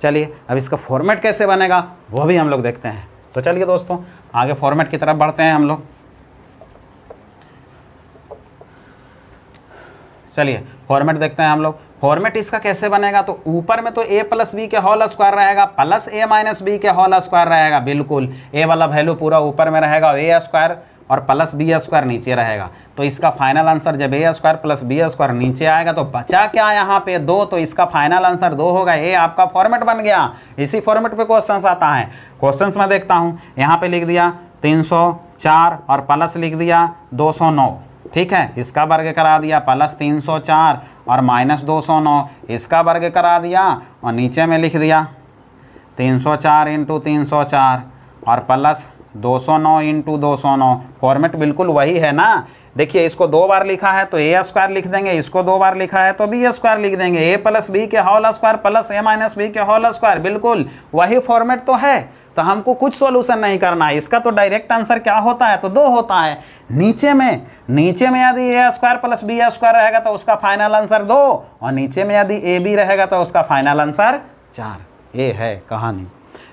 चलिए अब इसका फॉर्मेट कैसे बनेगा वो भी हम लोग देखते हैं। तो चलिए दोस्तों आगे फॉर्मेट की तरफ बढ़ते हैं हम लोग। चलिए फॉर्मेट देखते हैं हम लोग। फॉर्मेट इसका कैसे बनेगा, तो ऊपर में तो a प्लस बी के होल स्क्वायर रहेगा प्लस ए माइनस बी के होल स्क्वायर रहेगा, बिल्कुल a वाला वैल्यू पूरा ऊपर में रहेगा, a स्क्वायर और प्लस बी स्क्वायर नीचे रहेगा। तो इसका फाइनल आंसर जब a square plus b square नीचे आएगा तो बचा क्या यहाँ पे 2, तो इसका फाइनल आंसर 2 होगा। ये आपका फॉर्मेट बन गया। इसी फॉर्मेट पे क्वेश्चंस आता है। क्वेश्चंस में देखता हूँ, यहाँ पे लिख दिया 304 और प्लस लिख दिया 209, ठीक है, इसका वर्ग करा दिया प्लस 304 और माइनस 209, इसका वर्ग करा दिया और नीचे में लिख दिया 304 इंटू 304 और प्लस 209 इंटू 209। फॉर्मेट बिल्कुल वही है ना। देखिए इसको 2 बार लिखा है तो a स्क्वायर लिख देंगे, इसको 2 बार लिखा है तो b स्क्वायर लिख देंगे, a प्लस बी के होल स्क्वायर प्लस ए माइनस बी के होल स्क्वायर, बिल्कुल वही फॉर्मेट तो है। तो हमको कुछ सॉल्यूशन नहीं करना है। इसका तो डायरेक्ट आंसर क्या होता है, तो 2 होता है। नीचे में यदि ए स्क्वायर प्लस बी स्क्वायर रहेगा तो उसका फाइनल आंसर 2, और नीचे में यदि ए बी रहेगा तो उसका फाइनल आंसर 4। ये है कहानी।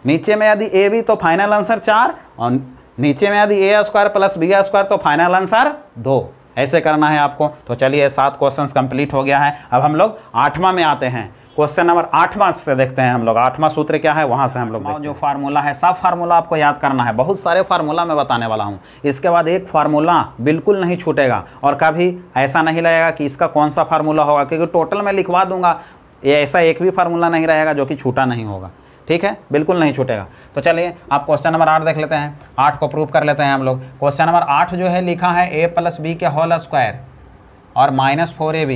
नीचे में यदि ए बी तो फाइनल आंसर 4, और नीचे में यदि ए स्क्वायर प्लस बी स्क्वायर तो फाइनल आंसर 2। ऐसे करना है आपको। तो चलिए 7 क्वेश्चंस कंप्लीट हो गया है। अब हम लोग 8वां में आते हैं। क्वेश्चन नंबर 8वां से देखते हैं हम लोग। 8वां सूत्र क्या है वहां से हम लोग जो फार्मूला है, सब फार्मूला आपको याद करना है। बहुत सारे फार्मूला मैं बताने वाला हूं। इसके बाद एक फार्मूला बिल्कुल नहीं छूटेगा, और कभी ऐसा नहीं लगेगा कि इसका कौन सा फार्मूला होगा, क्योंकि टोटल मैं लिखवा दूंगा। ये ऐसा एक भी फार्मूला नहीं रहेगा जो कि छूटा नहीं होगा। ठीक है, बिल्कुल नहीं छूटेगा। तो चलिए आप क्वेश्चन नंबर 8 देख लेते हैं। 8 को प्रूव कर लेते हैं हम लोग। क्वेश्चन नंबर 8 जो है लिखा है a प्लस बी के होल स्क्वायर और -4ab,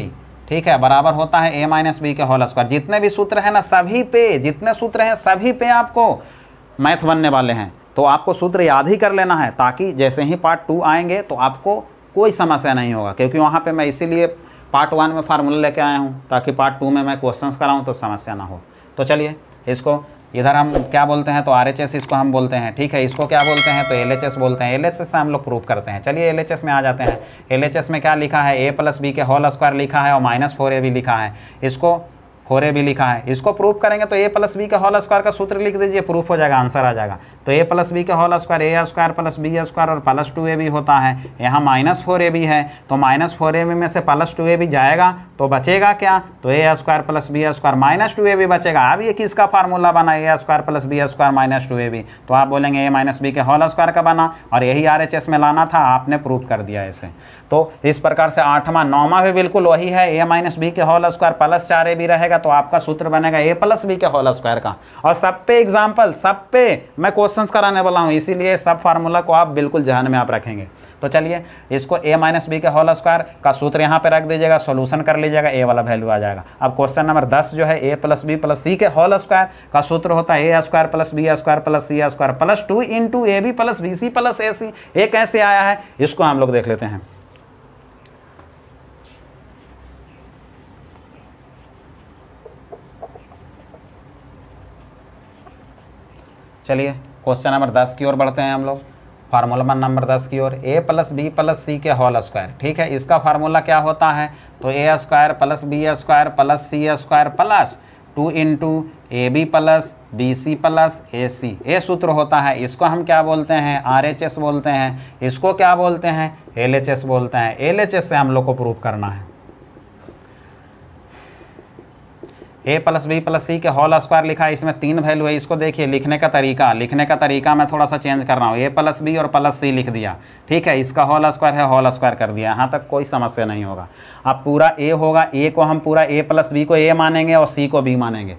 ठीक है, बराबर होता है a माइनस बी के होल स्क्वायर। जितने भी सूत्र हैं ना, सभी पे, जितने सूत्र हैं सभी पे आपको मैथ बनने वाले हैं। तो आपको सूत्र याद ही कर लेना है, ताकि जैसे ही पार्ट 2 आएंगे तो आपको कोई समस्या नहीं होगा। क्योंकि वहाँ पे मैं इसीलिए पार्ट 1 में फार्मूला लेके आया हूँ, ताकि पार्ट 2 में मैं क्वेश्चंस कराऊँ तो समस्या ना हो। तो चलिए इसको इधर हम क्या बोलते हैं, तो RHS इसको हम बोलते हैं। ठीक है, इसको क्या बोलते हैं, तो LHS बोलते हैं। LHS से हम लोग प्रूव करते हैं। चलिए LHS में आ जाते हैं। LHS में क्या लिखा है, a प्लस बी के होल स्क्वायर लिखा है और -4ab लिखा है। इसको 4ab लिखा है। इसको प्रूफ करेंगे तो a प्लस बी के होल स्क्वायर का सूत्र लिख दीजिए, प्रूफ हो जाएगा, आंसर आ जाएगा। तो a प्लस बी के whole square a square plus b square और प्लस 2ab होता है। यहाँ -4ab है, तो -4ab में से प्लस 2ab जाएगा तो बचेगा क्या, तो a square plus b square -2ab बचेगा। अब ये किसका फार्मूला बना, a square plus b square -2ab, तो आप बोलेंगे a माइनस बी के होल स्क्वायर का बना, और यही RHS में लाना था, आपने प्रूफ कर दिया ऐसे। तो इस प्रकार से 8वां 9वां भी बिल्कुल वही है, a माइनस बी के होल स्क्वायर प्लस 4ab रहेगा, तो आपका सूत्र बनेगा a प्लस बी के होल स्क्वायर का। और सब पे एग्जाम्पल, सब पे मैं क्वेश्चंस कराने वाला हूँ, इसीलिए सब फार्मूला को आप बिल्कुल ध्यान में आप रखेंगे। तो चलिए इसको a माइनस बी के होल स्क्वायर का सूत्र यहाँ पे रख दीजिएगा, सॉल्यूशन कर लीजिएगा, a वाला वैल्यू आ जाएगा। अब क्वेश्चन नंबर 10 जो है a plus b plus c के होल स्क्वायर का सूत्र होता है a square plus b square plus c square plus 2 into a b plus b c plus a c. ये कैसे आया है इसको हम लोग देख लेते हैं। चलिए क्वेश्चन नंबर 10 की ओर बढ़ते हैं हम लोग। फार्मूला नंबर 10 की ओर, a plus b plus c के होल स्क्वायर। ठीक है, इसका फार्मूला क्या होता है, तो a square plus b square plus c square plus 2 into a b plus b c plus a c. ये सूत्र होता है। इसको हम क्या बोलते हैं, RHS बोलते हैं। इसको क्या बोलते हैं, LHS बोलते हैं। LHS से हम लोग को प्रूव करना है। a plus b plus c के होल स्क्वायर लिखा है, इसमें 3 वैल्यू है। इसको देखिए, लिखने का तरीका मैं थोड़ा सा चेंज कर रहा हूँ। a प्लस बी और प्लस सी लिख दिया, ठीक है। इसका होल स्क्वायर है, होल स्क्वायर कर दिया, यहाँ तक कोई समस्या नहीं होगा। अब पूरा a होगा, a को हम पूरा a प्लस बी को a मानेंगे और c को b मानेंगे।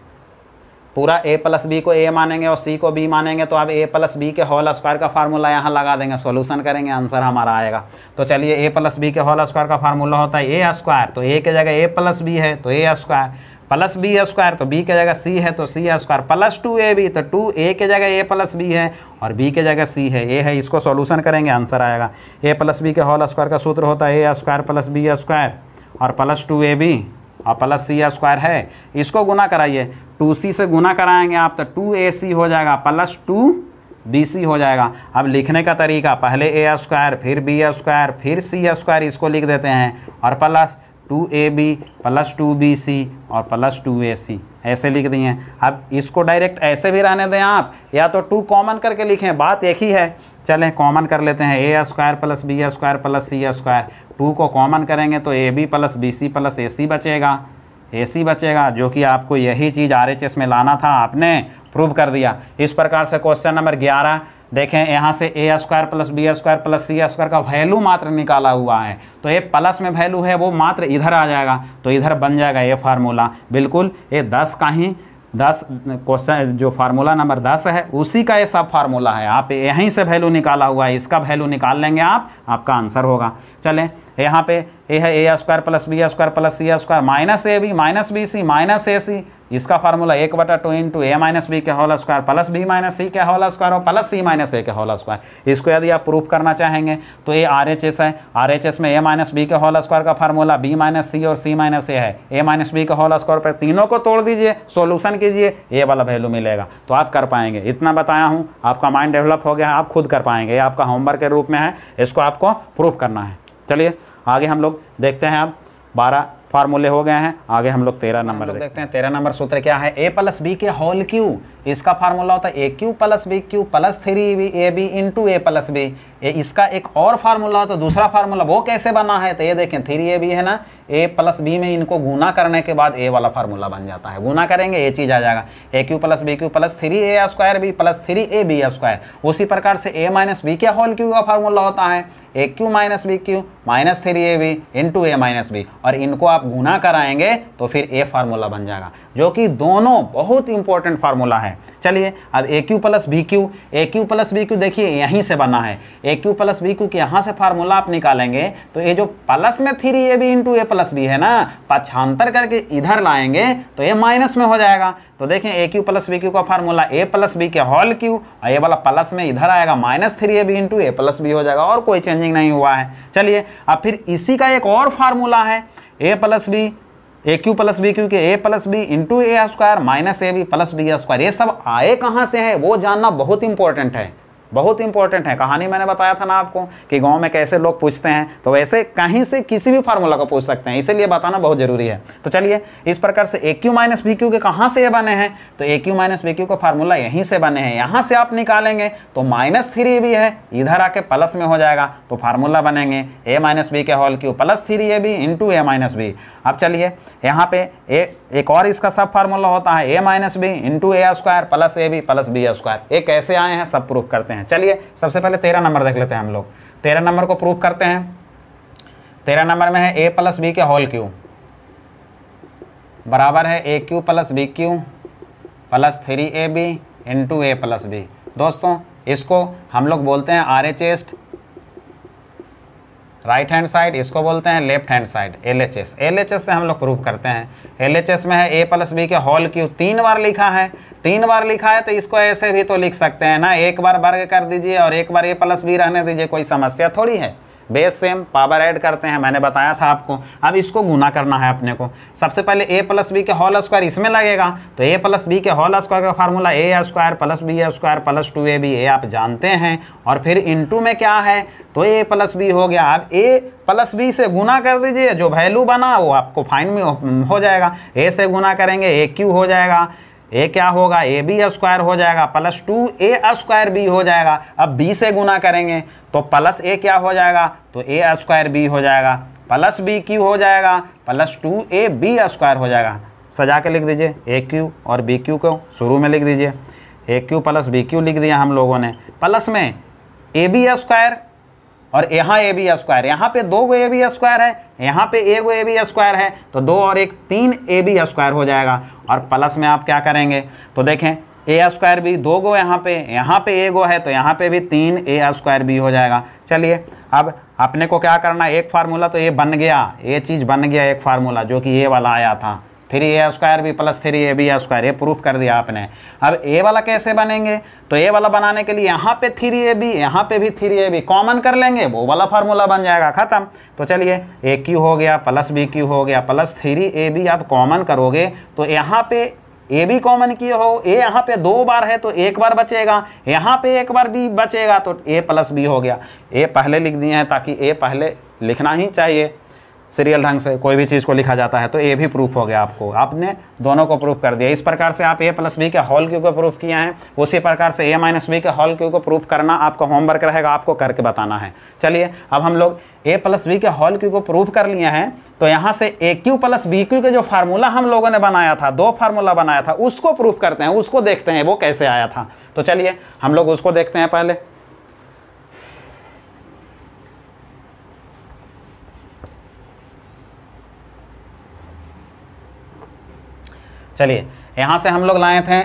पूरा a प्लस बी को a मानेंगे और c को b मानेंगे, तो अब a प्लस बी के होल स्क्वायर का फार्मूला यहाँ लगा देंगे, सॉल्यूशन करेंगे, आंसर हमारा आएगा। तो चलिए a प्लस बी के होल स्क्वायर का फार्मूला होता है a स्क्वायर, तो a की जगह a प्लस बी है तो a square, plus b square तो b की जगह c है तो c स्क्वायर, प्लस 2ab तो 2a की जगह a प्लस b है और b की जगह c है, a है। इसको सॉल्यूशन करेंगे, आंसर आएगा। a प्लस बी के होल स्क्वायर का सूत्र होता है a square plus b square और प्लस 2ab और प्लस c स्क्वायर है। इसको गुना कराइए, 2c से गुना कराएंगे आप तो 2ac हो जाएगा प्लस 2bc हो जाएगा। अब लिखने का तरीका, पहले a स्क्वायर फिर b स्क्वायर फिर c स्क्वायर, इसको लिख देते हैं, और प्लस 2ab प्लस 2bc और प्लस 2ac ऐसे लिख दिए। अब इसको डायरेक्ट ऐसे भी रहने दें आप, या तो 2 कॉमन करके लिखें, बात एक ही है। चलें कॉमन कर लेते हैं, a square plus b square plus c square, 2 को कॉमन करेंगे तो ab plus bc plus ac बचेगा, जो कि आपको यही चीज़ RHS में लाना था, आपने प्रूव कर दिया। इस प्रकार से क्वेश्चन नंबर 11 देखें, यहाँ से a square plus b square plus c square का वैल्यू मात्र निकाला हुआ है, तो ये प्लस में वैल्यू है वो मात्र इधर आ जाएगा, तो इधर बन जाएगा ये फार्मूला। बिल्कुल ये 10 का ही 10 क्वेश्चन जो फार्मूला नंबर 10 है उसी का ये सब फार्मूला है। आप यहीं से वैल्यू निकाला हुआ है, इसका वैल्यू निकाल लेंगे आप, आपका आंसर होगा। चलें यहाँ पे ए है a square plus b square plus c square minus a b minus b c minus a c, इसका formula 1/2 into a minus B के whole square plus b minus c के होल स्क्वायर और plus c minus a के whole square. इसको यदि आप proof करना चाहेंगे तो ये RHS है, RHS में ए माइनस बी के होल स्क्वायर का फार्मूला बी माइनस सी और सी माइनस ए है, ए माइनस बी के होल स्क्वायर पर तीनों को तोड़ दीजिए, सोल्यूशन कीजिए, ये वाला वैल्यू मिलेगा, तो आप कर पाएंगे। इतना बताया हूँ, आपका माइंड डेवलप हो गया है, आप खुद कर पाएंगे, ये आपका होमवर्क के रूप में है, इसको आपको प्रूफ करना है। चलिए आगे हम लोग देखते हैं। अब 12 फार्मूले हो गए हैं, आगे हम लोग 13 नंबर देखते हैं। 13 नंबर सूत्र क्या है, ए प्लस बी के होल क्यू, इसका फार्मूला होता है a cube plus b cube plus 3ab into a plus b. इसका एक और फार्मूला होता है, दूसरा फार्मूला, वो कैसे बना है तो ये देखें 3ab है ना, ए प्लस बी में इनको गुना करने के बाद ए वाला फार्मूला बन जाता है, गुना करेंगे ये चीज़ आ जाएगा, a cube plus b cube plus 3a square b plus 3ab square. उसी प्रकार से ए माइनस बी के होल क्यू का फार्मूला होता है a cube minus b cube minus 3ab into a minus b, और इनको आप गुना कराएंगे तो फिर ए फार्मूला बन जाएगा, जो कि दोनों बहुत इंपॉर्टेंट फार्मूला है। चलिए अब ए क्यू प्लस बी क्यू, ए क्यू प्लस बी क्यू देखिए यहीं से बना है, a cube plus b cube के यहाँ से फार्मूला आप निकालेंगे तो ये जो प्लस में 3ab into a plus B है ना, पक्षांतर करके इधर लाएंगे तो ये माइनस में हो जाएगा। तो देखें ए क्यू प्लस बी क्यू का फार्मूला ए प्लस बी के होल क्यू, और ये वाला प्लस में इधर आएगा minus 3ab into a plus B हो जाएगा, और कोई चेंजिंग नहीं हुआ है। चलिए अब फिर इसी का एक और फार्मूला है a plus b a cube plus b cube के a plus b into a square minus a b plus b square. ये सब आए कहाँ से है वो जानना बहुत इंपॉर्टेंट है, बहुत इंपॉर्टेंट है। कहानी मैंने बताया था ना आपको कि गांव में कैसे लोग पूछते हैं, तो वैसे कहीं से किसी भी फार्मूला को पूछ सकते हैं, इसीलिए बताना बहुत जरूरी है। तो चलिए इस प्रकार से a cube minus b cube के कहाँ से ये बने हैं, तो a cube minus b cube का फार्मूला यहीं से बने हैं, यहाँ से आप निकालेंगे तो माइनस 3ab है, इधर आके प्लस में हो जाएगा, तो फार्मूला बनेंगे ए माइनस बी के whole cube plus 3ab into a minus B. अब चलिए यहाँ पे एक और इसका सब फार्मूला होता है a minus B into a square plus a b plus b square. ये कैसे आए हैं सब प्रूफ करते हैं। चलिए सबसे पहले 13 नंबर देख लेते हैं हम लोग, 13 नंबर को प्रूफ करते हैं। 13 नंबर में है ए प्लस बी के होल क्यू बराबर है a cube plus b cube plus 3ab into a plus b. दोस्तों इसको हम लोग बोलते हैं RHS राइट हैंड साइड, इसको बोलते हैं left hand side LHS। LHS से हम लोग प्रूफ करते हैं। LHS में है ए प्लस बी के होल क्यू, 3 बार लिखा है, 3 बार लिखा है तो इसको ऐसे भी तो लिख सकते हैं ना, एक बार वर्ग कर दीजिए और एक बार ए प्लस बी रहने दीजिए, कोई समस्या थोड़ी है। बेस सेम, पावर ऐड करते हैं, मैंने बताया था आपको। अब इसको गुना करना है अपने को। सबसे पहले ए प्लस बी के होल स्क्वायर इसमें लगेगा, तो ए प्लस बी के होल स्क्वायर का formula a square plus b square plus 2ab, ये आप जानते हैं, और फिर इंटू में क्या है तो ए प्लस बी हो गया। अब ए प्लस बी से गुना कर दीजिए, जो वैल्यू बना वो आपको फाइंड में हो जाएगा। ए से गुना करेंगे ए क्यू हो जाएगा, ए क्या होगा ए बी स्क्वायर हो जाएगा प्लस 2a स्क्वायर बी हो जाएगा। अब बी से गुना करेंगे तो प्लस ए क्या हो जाएगा तो ए स्क्वायर बी हो जाएगा, प्लस बी क्यू हो जाएगा प्लस 2ab स्क्वायर हो जाएगा। सजा के लिख दीजिए, ए क्यू और बी क्यू को शुरू में लिख दीजिए, ए क्यू प्लस बी क्यू लिख दिया हम लोगों ने, प्लस में ए बी स्क्वायर और यहाँ ए बी स्क्वायर, यहाँ पे 2 ए बी स्क्वायर है, यहाँ पे 1 ए बी स्क्वायर है, तो 2 और 1 3 ए बी स्क्वायर हो जाएगा। और प्लस में आप क्या करेंगे तो देखें ए स्क्वायर भी 2 गो यहाँ पे 1 गो है, तो यहाँ पे भी 3 ए स्क्वायर बी हो जाएगा। चलिए अब अपने को क्या करना है, एक फार्मूला तो ये बन गया, ये चीज़ बन गया एक फार्मूला जो कि ये वाला आया था 3a square b plus 3ab square, ये प्रूफ कर दिया आपने। अब ए वाला कैसे बनेंगे तो ए वाला बनाने के लिए यहाँ पे 3ab, यहाँ पे भी 3ab कॉमन कर लेंगे, वो वाला फार्मूला बन जाएगा, खत्म। तो चलिए ए क्यू हो गया प्लस बी क्यू हो गया प्लस 3ab, आप कॉमन करोगे तो यहाँ पे ए बी कॉमन किए हो, ए यहाँ पे 2 बार है तो 1 बार बचेगा, यहाँ पे 1 बार बी बचेगा, तो ए प्लस बी हो गया। ए पहले लिख दिए हैं ताकि ए पहले लिखना ही चाहिए, सीरियल ढंग से कोई भी चीज़ को लिखा जाता है, तो ए भी प्रूफ हो गया आपको, आपने दोनों को प्रूफ कर दिया। इस प्रकार से आप ए प्लस बी के होल क्यू को प्रूफ किया है, उसी प्रकार से ए माइनस बी के होल क्यू को प्रूफ करना आपका होमवर्क रहेगा, आपको करके बताना है। चलिए अब हम लोग ए प्लस बी के होल क्यू को प्रूफ कर लिए हैं, तो यहाँ से a cube plus b cube के जो फार्मूला हम लोगों ने बनाया था, 2 फार्मूला बनाया था, उसको प्रूफ करते हैं, उसको देखते हैं वो कैसे आया था। तो चलिए हम लोग उसको देखते हैं पहले। चलिए यहाँ से हम लोग लाए थे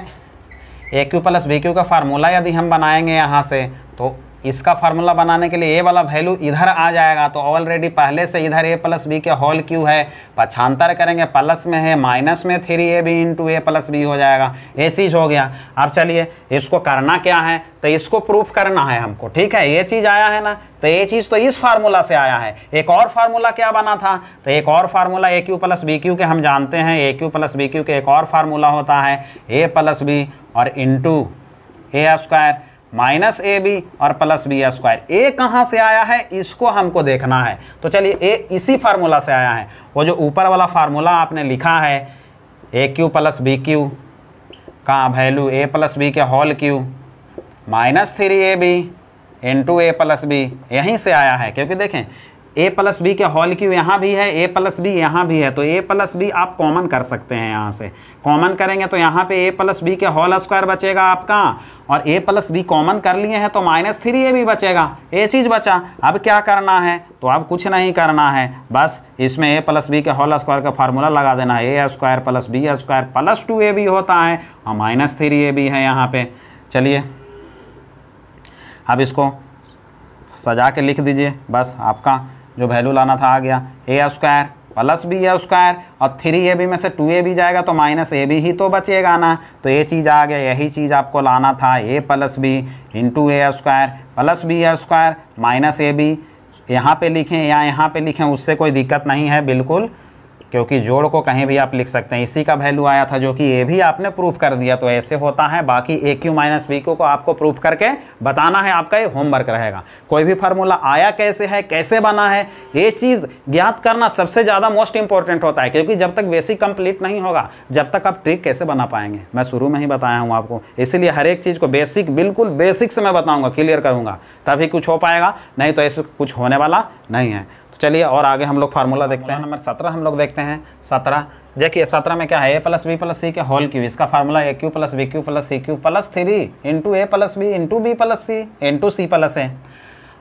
ए क्यू प्लस बी क्यू का फार्मूला, यदि हम बनाएंगे यहाँ से तो इसका फार्मूला बनाने के लिए ये वाला वैल्यू इधर आ जाएगा, तो ऑलरेडी पहले से इधर a प्लस बी के होल क्यू है, पक्षांतर करेंगे प्लस में है, माइनस में 3ab into a plus B हो जाएगा। ये चीज़ हो गया। अब चलिए इसको करना क्या है, तो इसको प्रूफ करना है हमको, ठीक है। ये चीज़ आया है ना, तो ये चीज़ तो इस फार्मूला से आया है। एक और फार्मूला क्या बना था, तो एक और formula a cube plus b cube के हम जानते हैं। A cube plus b cube के एक और फार्मूला होता है ए प्लस बी और into a square minus a b और प्लस बी स्क्वायर। ए कहाँ से आया है इसको हमको देखना है। तो चलिए ए इसी फार्मूला से आया है। वो जो ऊपर वाला फार्मूला आपने लिखा है a cube plus b cube का वैल्यू ए प्लस बी के whole cube minus 3ab into a plus b, यहीं से आया है। क्योंकि देखें ए प्लस बी के होल क्यू यहाँ भी है, ए प्लस बी यहाँ भी है, तो ए प्लस बी आप कॉमन कर सकते हैं। यहाँ से कॉमन करेंगे तो यहाँ पे ए प्लस बी के होल स्क्वायर बचेगा आपका, और ए प्लस बी कॉमन कर लिए हैं तो माइनस 3ab बचेगा। ये चीज़ बचा। अब क्या करना है, तो अब कुछ नहीं करना है, बस इसमें ए प्लस बी के होल स्क्वायर का फार्मूला लगा देना है। A square plus b square plus 2ab होता है और माइनस 3ab है यहाँ पे। चलिए अब इसको सजा के लिख दीजिए, बस आपका जो वैल्यू लाना था आ गया। ए स्क्वायर प्लस बी स्क्वायर और 3ab में से 2ab जाएगा तो माइनस ab ही तो बचेगा ना, तो ये चीज़ आ गया। यही चीज़ आपको लाना था, a plus b into a square plus b square minus ab। यहाँ पे लिखें या यहाँ पे लिखें उससे कोई दिक्कत नहीं है बिल्कुल, क्योंकि जोड़ को कहीं भी आप लिख सकते हैं। इसी का वैल्यू आया था जो कि ये भी आपने प्रूफ कर दिया, तो ऐसे होता है। बाकी ए क्यू माइनस बी क्यू को आपको प्रूफ करके बताना है, आपका ये होमवर्क रहेगा। कोई भी फार्मूला आया कैसे है, कैसे बना है, ये चीज़ ज्ञात करना सबसे ज़्यादा मोस्ट इंपॉर्टेंट होता है। क्योंकि जब तक बेसिक कंप्लीट नहीं होगा, जब तक आप ट्रिक कैसे बना पाएंगे, मैं शुरू में ही बताया हूँ आपको। इसीलिए हर एक चीज़ को बेसिक, बिल्कुल बेसिक से मैं बताऊँगा, क्लियर करूँगा, तभी कुछ हो पाएगा, नहीं तो ऐसे कुछ होने वाला नहीं है। चलिए और आगे हम लोग फार्मूला देखते हैं। नंबर 17 हम लोग देखते हैं। 17 देखिए 17 में क्या है, a plus b plus c के होल क्यू। इसका formula a cube plus b cube plus c cube plus 3 into a plus b into b plus c into c plus a.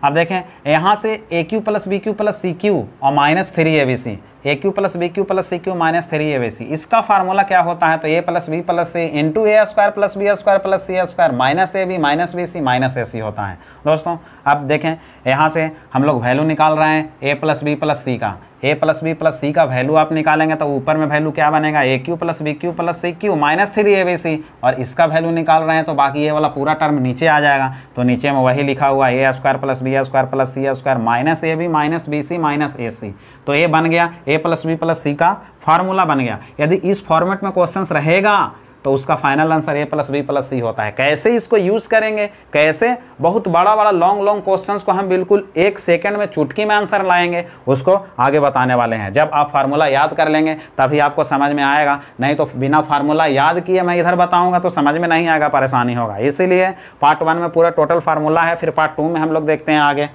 अब देखें यहाँ से a cube plus b cube plus c cube और minus 3abc, a cube plus b cube plus c cube minus 3abc। इसका formula क्या होता है, तो a plus b plus c into a square plus b square plus c square minus a b minus b c minus a c होता है। दोस्तों अब देखें यहाँ से हम लोग वैल्यू निकाल रहे हैं ए प्लस बी प्लस सी का। ए प्लस बी प्लस सी का वैल्यू आप निकालेंगे तो ऊपर में वैल्यू क्या बनेगा, a cube plus b cube plus c cube minus 3abc, और इसका वैल्यू निकाल रहे हैं तो बाकी ये वाला पूरा टर्म नीचे आ जाएगा। तो नीचे में वही लिखा हुआ a square plus b square plus c square minus a b minus b c minus a c. तो ये बन गया a plus b plus c का फार्मूला बन गया। यदि इस फॉर्मेट में क्वेश्चंस रहेगा तो उसका final answer a plus b plus c होता है। कैसे इसको यूज़ करेंगे, कैसे बहुत बड़ा बड़ा लॉन्ग क्वेश्चंस को हम बिल्कुल 1 सेकंड में चुटकी में आंसर लाएंगे, उसको आगे बताने वाले हैं। जब आप फार्मूला याद कर लेंगे तभी आपको समझ में आएगा, नहीं तो बिना फार्मूला याद किए मैं इधर बताऊंगा तो समझ में नहीं आएगा, परेशानी होगा। इसीलिए पार्ट 1 में पूरा टोटल फार्मूला है, फिर पार्ट 2 में हम लोग देखते हैं आगे।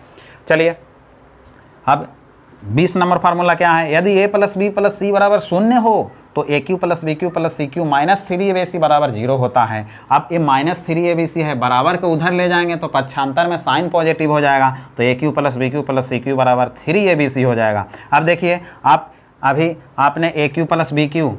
चलिए अब 20 नंबर फार्मूला क्या है, यदि a plus b plus c बराबर 0 हो तो a cube plus b cube plus c cube minus 3abc बराबर 0 होता है। अब ये माइनस 3abc है, बराबर को उधर ले जाएंगे तो पक्षांतर में साइन पॉजिटिव हो जाएगा, तो a cube plus b cube plus c cube बराबर 3abc हो जाएगा। अब देखिए आप अभी आपने a cube plus b cube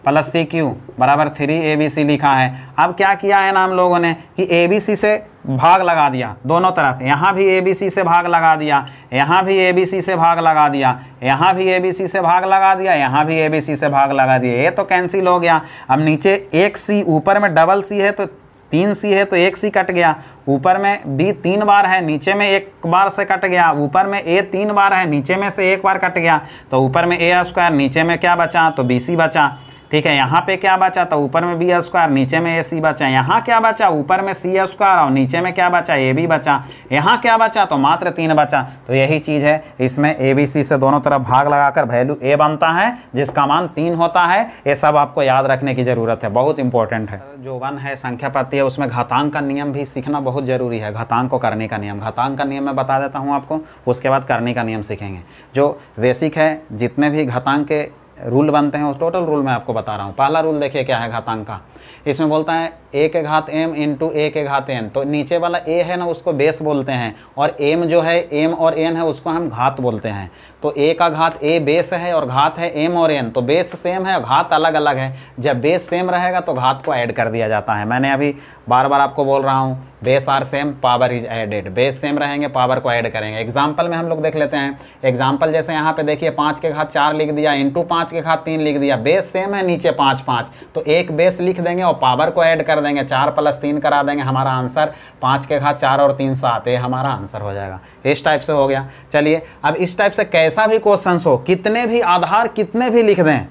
plus c cube बराबर 3abc लिखा है। अब क्या किया है ना हम लोगों ने कि abc से भाग लगा दिया दोनों तरफ, यहाँ भी abc से भाग लगा दिया, यहाँ भी abc से भाग लगा दिया, यहाँ भी abc से भाग लगा दिया, यहाँ भी abc से भाग लगा दिया। ये तो कैंसिल हो गया। अब नीचे एक c, ऊपर में डबल c है तो 3c है तो एक c कट गया, ऊपर में b 3 बार है, नीचे में 1 बार से कट गया, ऊपर में a 3 बार है, नीचे में से 1 बार कट गया, तो ऊपर में a स्क्वायर, नीचे में क्या बचा, तो bc बचा। ठीक है, यहाँ पे क्या बचा, तो ऊपर में बी स्क्वायर, नीचे में ए सी बचा। यहाँ क्या बचा, ऊपर में सी स्क्वायर और नीचे में क्या बचा, ए बी बचा। यहाँ क्या बचा, तो मात्र 3 बचा। तो यही चीज़ है, इसमें ए बी सी से दोनों तरफ भाग लगाकर वैल्यू ए बनता है जिसका मान 3 होता है। ये सब आपको याद रखने की ज़रूरत है, बहुत इंपॉर्टेंट है। जो 1 है संख्या पत्ती है, उसमें घातांक का नियम भी सीखना बहुत ज़रूरी है। घातांक को करने का नियम, घातांक का नियम मैं बता देता हूँ आपको, उसके बाद करने का नियम सीखेंगे। जो बेसिक है, जितने भी घातांक के रूल बनते हैं उस टोटल रूल मैं आपको बता रहा हूँ। पहला रूल देखिए क्या है घातांक का, इसमें बोलता है a के घात m इंटू a के घात n। तो नीचे वाला a है ना उसको बेस बोलते हैं, और m जो है m और n है उसको हम घात बोलते हैं। तो a का घात a बेस है और घात है m और n, तो बेस सेम है और घात अलग अलग है। जब बेस सेम रहेगा तो घात को ऐड कर दिया जाता है। मैंने अभी बार बार आपको बोल रहा हूँ base are same, power is added. Base same रहेंगे, पावर को ऐड करेंगे। एग्जाम्पल में हम लोग देख लेते हैं। एग्जाम्पल जैसे यहाँ पे देखिए 5 के घात 4 लिख दिया, इंटू 5 के घात 3 लिख दिया। बेस सेम है, नीचे 5 5, तो एक बेस लिख देंगे और पावर को ऐड कर देंगे, 4 + 3 करा देंगे। हमारा आंसर 5 के घात 4 और 3 7, ये हमारा आंसर हो जाएगा। इस टाइप से हो गया। चलिए अब इस टाइप से कैसा भी क्वेश्चन हो, कितने भी आधार कितने भी लिख दें,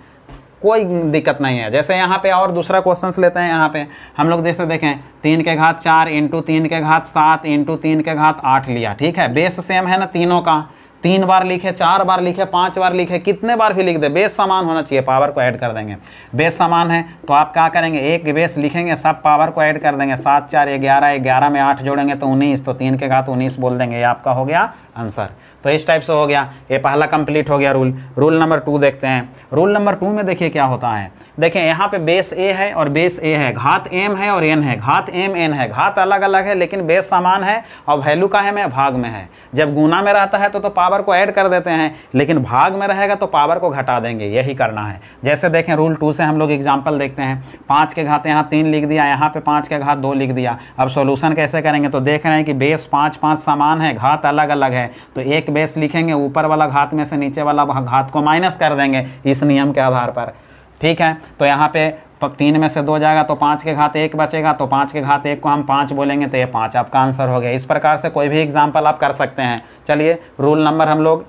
कोई दिक्कत नहीं है। जैसे यहाँ पे और दूसरा क्वेश्चन लेते हैं। यहाँ पे हम लोग जैसे देखें 3 के घात 4 इंटू 3 के घात 7 इंटू 3 के घात 8 लिया, ठीक है। बेस सेम है ना तीनों का, 3 बार लिखे, 4 बार लिखे, 5 बार लिखे, कितने बार भी लिख दे, बेस समान होना चाहिए, पावर को ऐड कर देंगे। बेस समान है तो आप क्या करेंगे, एक बेस लिखेंगे, सब पावर को ऐड कर देंगे। 7 4 11, 11 में 8 जोड़ेंगे तो 19, तो 3 के घात 19 बोल देंगे, ये आपका हो गया आंसर। तो इस टाइप से हो गया, ये पहला कंप्लीट हो गया रूल। रूल नंबर 2 देखते हैं। रूल नंबर 2 में देखिए क्या होता है। देखें यहाँ पे बेस ए है और बेस ए है, घात एम है और एन है, घात एम एन है, घात अलग अलग है लेकिन बेस समान है और वैल्यू का है में भाग में है। जब गुना में रहता है तो पावर को ऐड कर देते हैं, लेकिन भाग में रहेगा तो पावर को घटा देंगे, यही करना है। जैसे देखें रूल 2 से हम लोग एग्जाम्पल देखते हैं। 5 के घात यहाँ 3 लिख दिया, यहाँ पे 5 के घात 2 लिख दिया। अब सॉल्यूशन कैसे करेंगे, तो देख रहे हैं कि बेस 5 5 समान है, घात अलग अलग है, तो एक बेस लिखेंगे, ऊपर वाला घात में से नीचे वाला घात को माइनस कर देंगे इस नियम के आधार पर, ठीक है। तो यहाँ पे 3 में से 2 जाएगा तो 5 के घात 1 बचेगा, तो 5 के घात 1 को हम 5 बोलेंगे तो ये 5 आपका आंसर हो गया। इस प्रकार से कोई भी एग्जाम्पल आप कर सकते हैं। चलिए रूल नंबर हम लोग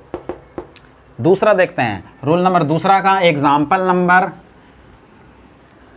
दूसरा देखते हैं। रूल नंबर दूसरा का एग्जाम्पल नंबर,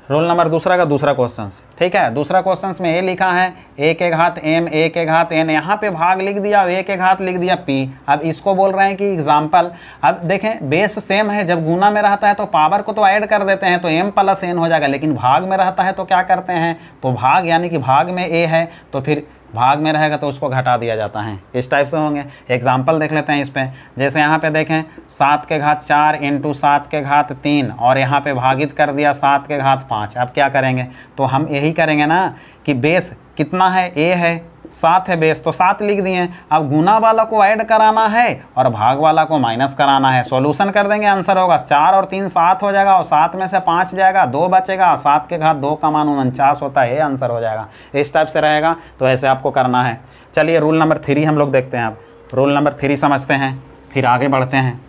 रोल नंबर दूसरा का दूसरा क्वेश्चन, ठीक है। दूसरा क्वेश्चन में ये लिखा है a के घात m, a के घात n, यहाँ पे भाग लिख दिया, a के घात लिख दिया p। अब इसको बोल रहे हैं कि एग्जाम्पल, अब देखें बेस सेम है, जब गुना में रहता है तो पावर को तो ऐड कर देते हैं, तो m + n हो जाएगा, लेकिन भाग में रहता है तो क्या करते हैं, तो भाग यानी कि भाग में a है तो फिर भाग में रहेगा तो उसको घटा दिया जाता है। इस टाइप से होंगे। एग्जाम्पल देख लेते हैं इस पे। जैसे यहाँ पे देखें 7 के घात 4 इंटू 7 के घात 3 और यहाँ पे भागित कर दिया 7 के घात 5। अब क्या करेंगे, तो हम यही करेंगे ना कि बेस कितना है, a है, 7 है बेस, तो 7 लिख दिए। अब गुना वाला को ऐड कराना है और भाग वाला को माइनस कराना है। सॉल्यूशन कर देंगे, आंसर होगा 4 और 3 7 हो जाएगा और 7 में से 5 जाएगा, 2 बचेगा, 7 के घात 2 का मान 49 होता है, ये आंसर हो जाएगा। इस टाइप से रहेगा, तो ऐसे आपको करना है। चलिए रूल नंबर 3 हम लोग देखते हैं। अब रूल नंबर 3 समझते हैं, फिर आगे बढ़ते हैं।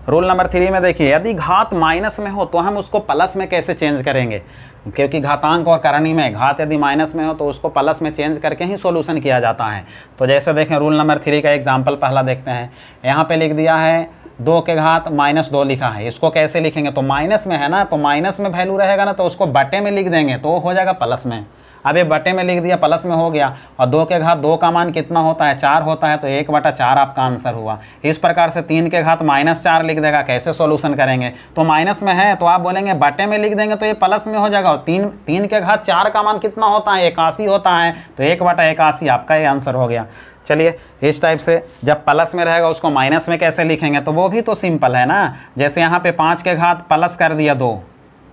रूल नंबर 3 में देखिए, यदि घात माइनस में हो तो हम उसको प्लस में कैसे चेंज करेंगे, क्योंकि घातांक और करणी में घात यदि माइनस में हो तो उसको प्लस में चेंज करके ही सॉल्यूशन किया जाता है। तो जैसे देखें रूल नंबर 3 का एग्जाम्पल पहला देखते हैं। यहाँ पे लिख दिया है 2 के घात -2 लिखा है, इसको कैसे लिखेंगे, तो माइनस में है ना, तो माइनस में वैल्यू रहेगा ना, तो उसको बटे में लिख देंगे तो हो जाएगा प्लस में। अब ये बटे में लिख दिया, प्लस में हो गया। और 2 के घात 2 का मान कितना होता है, 4 होता है, तो 1/4 आपका आंसर हुआ। इस प्रकार से 3 के घात -4 लिख देगा। कैसे सॉल्यूशन करेंगे, तो माइनस में है तो आप बोलेंगे बटे में लिख देंगे तो ये प्लस में हो जाएगा। और 3 के घात 4 का मान कितना होता है, 81 होता है, तो 1/81 आपका ये आंसर हो गया। चलिए इस टाइप से जब प्लस में रहेगा उसको माइनस में कैसे लिखेंगे, तो वो भी तो सिंपल है ना। जैसे यहाँ पे 5 के घात प्लस कर दिया 2,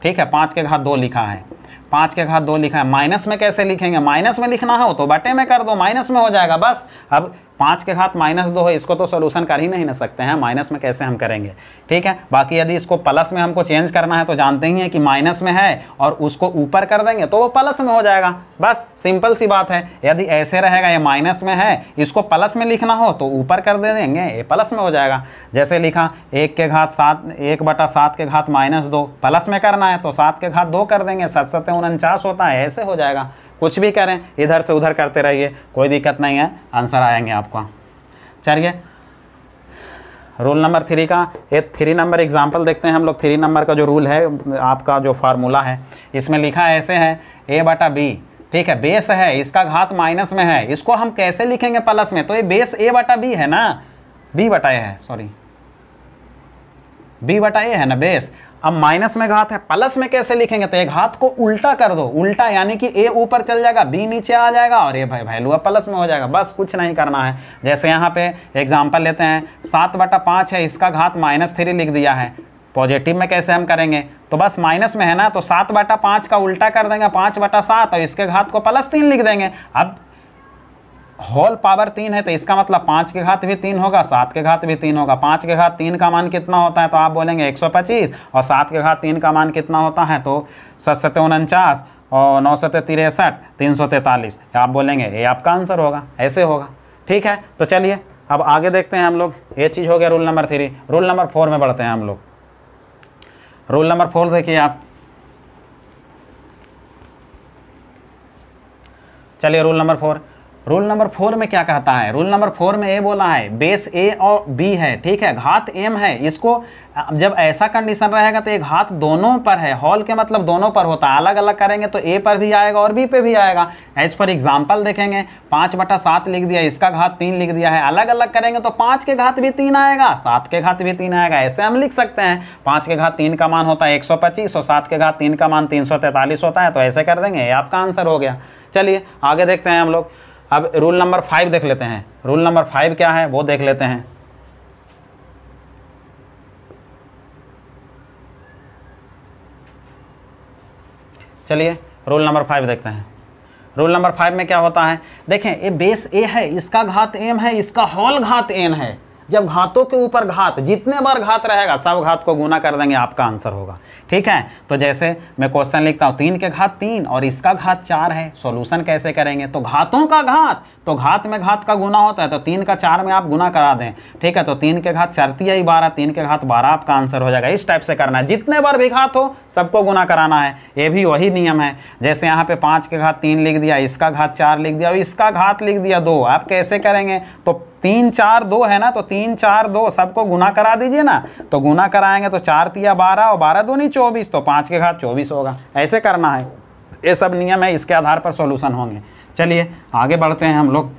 ठीक है, 5 के घात 2 लिखा है, 5 के घात 2 लिखा है, माइनस में कैसे लिखेंगे, माइनस में लिखना हो तो बटे में कर दो, माइनस में हो जाएगा बस। अब 5 के घात -2 है, इसको तो सॉल्यूशन कर ही नहीं ना सकते हैं, माइनस में कैसे हम करेंगे, ठीक है। बाकी यदि इसको प्लस में हमको चेंज करना है तो जानते ही हैं कि माइनस में है और उसको ऊपर कर देंगे तो वो प्लस में हो जाएगा, बस सिंपल सी बात है। यदि ऐसे रहेगा, ये माइनस में है, इसको प्लस में लिखना हो तो ऊपर कर दे देंगे, ये प्लस में हो जाएगा। जैसे लिखा 1 के घात 7, 1/7 के घात -2, प्लस में करना है तो 7 के घात 2 कर देंगे, 7 7 49 होता है, ऐसे हो जाएगा। कुछ भी करें, इधर से उधर करते रहिए, कोई दिक्कत नहीं है, आंसर आएंगे आपका। चलिए रूल नंबर 3 का एक 3 नंबर एग्जाम्पल देखते हैं हम लोग। 3 नंबर का जो रूल है, आपका जो फार्मूला है, इसमें लिखा है ऐसे है a/b, ठीक है, बेस है, इसका घात माइनस में है, इसको हम कैसे लिखेंगे प्लस में, तो ये बेस a/b है ना, b/a है, सॉरी b/a है ना बेस। अब माइनस में घात है, प्लस में कैसे लिखेंगे, तो एक घात को उल्टा कर दो, उल्टा यानी कि a ऊपर चल जाएगा, b नीचे आ जाएगा और ये वैल्यू प्लस में हो जाएगा, बस कुछ नहीं करना है। जैसे यहाँ पे एग्जांपल लेते हैं, 7/5 है, इसका घात -3 लिख दिया है, पॉजिटिव में कैसे हम करेंगे, तो बस माइनस में है ना, तो 7/5 का उल्टा कर देंगे 5/7 और इसके घात को +3 लिख देंगे। अब होल पावर 3 है तो इसका मतलब 5 के घात भी 3 होगा, 7 के घात भी 3 होगा। 5 के घात 3 का मान कितना होता है, तो आप बोलेंगे 125, और 7 के घात 3 का मान कितना होता है, तो 7 7 49, और 9 से 63, 343, आप बोलेंगे ये आपका आंसर होगा, ऐसे होगा। ठीक है, तो चलिए अब आगे देखते हैं हम लोग। ये चीज़ हो गया रूल नंबर 3। रूल नंबर 4 में बढ़ते हैं हम लोग। रूल नंबर 4 देखिए आप, चलिए रूल नंबर 4। रूल नंबर 4 में क्या कहता है? रूल नंबर 4 में ये बोला है बेस ए और बी है, ठीक है, घात एम है। इसको जब ऐसा कंडीशन रहेगा तो एक घात दोनों पर है, होल के मतलब दोनों पर होता है, अलग अलग करेंगे तो ए पर भी आएगा और बी पे भी आएगा। एज पर एग्जाम्पल देखेंगे, 5/7 लिख दिया, इसका घात 3 लिख दिया है, अलग अलग करेंगे तो 5 के घात भी 3 आएगा, 7 के घात भी 3 आएगा। ऐसे हम लिख सकते हैं 5 के घात 3 का मान होता है 125 और 7 के घात 3 का मान 343 होता है, तो ऐसे कर देंगे, ये आपका आंसर हो गया। चलिए आगे देखते हैं हम लोग। अब रूल नंबर 5 देख लेते हैं। रूल नंबर 5 क्या है वो देख लेते हैं। चलिए रूल नंबर 5 देखते हैं। रूल नंबर 5 में क्या होता है, देखें ये बेस ए है, इसका घात एम है, इसका होल घात एन है। जब घातों के ऊपर घात, जितने बार घात रहेगा सब घात को गुना कर देंगे, आपका आंसर होगा। ठीक है, तो जैसे मैं क्वेश्चन लिखता हूँ 3 के घात 3 और इसका घात 4 है, सॉल्यूशन कैसे करेंगे? तो घातों का घात, तो घात में घात का गुना होता है, तो 3 का 4 में आप गुना करा दें। ठीक है, तो 3 के घात 4 तिया 12, 3 के घात 12 आपका आंसर हो जाएगा। इस टाइप से करना है, जितने बार भी घात हो सबको गुना कराना है। ये भी वही नियम है। जैसे यहाँ पे 5 के घात 3 लिख दिया, इसका घात 4 लिख दिया और इसका घात लिख दिया 2। आप कैसे करेंगे? तो 3 4 2 है ना, तो 3 4 2 सबको गुना करा दीजिए ना। तो गुना कराएंगे तो 4 तिया 12 और 12 दूनी 24, तो 5 के घात 24 होगा। ऐसे करना है, ये सब नियम है, इसके आधार पर सॉल्यूशन होंगे। चलिए आगे बढ़ते हैं हम लोग।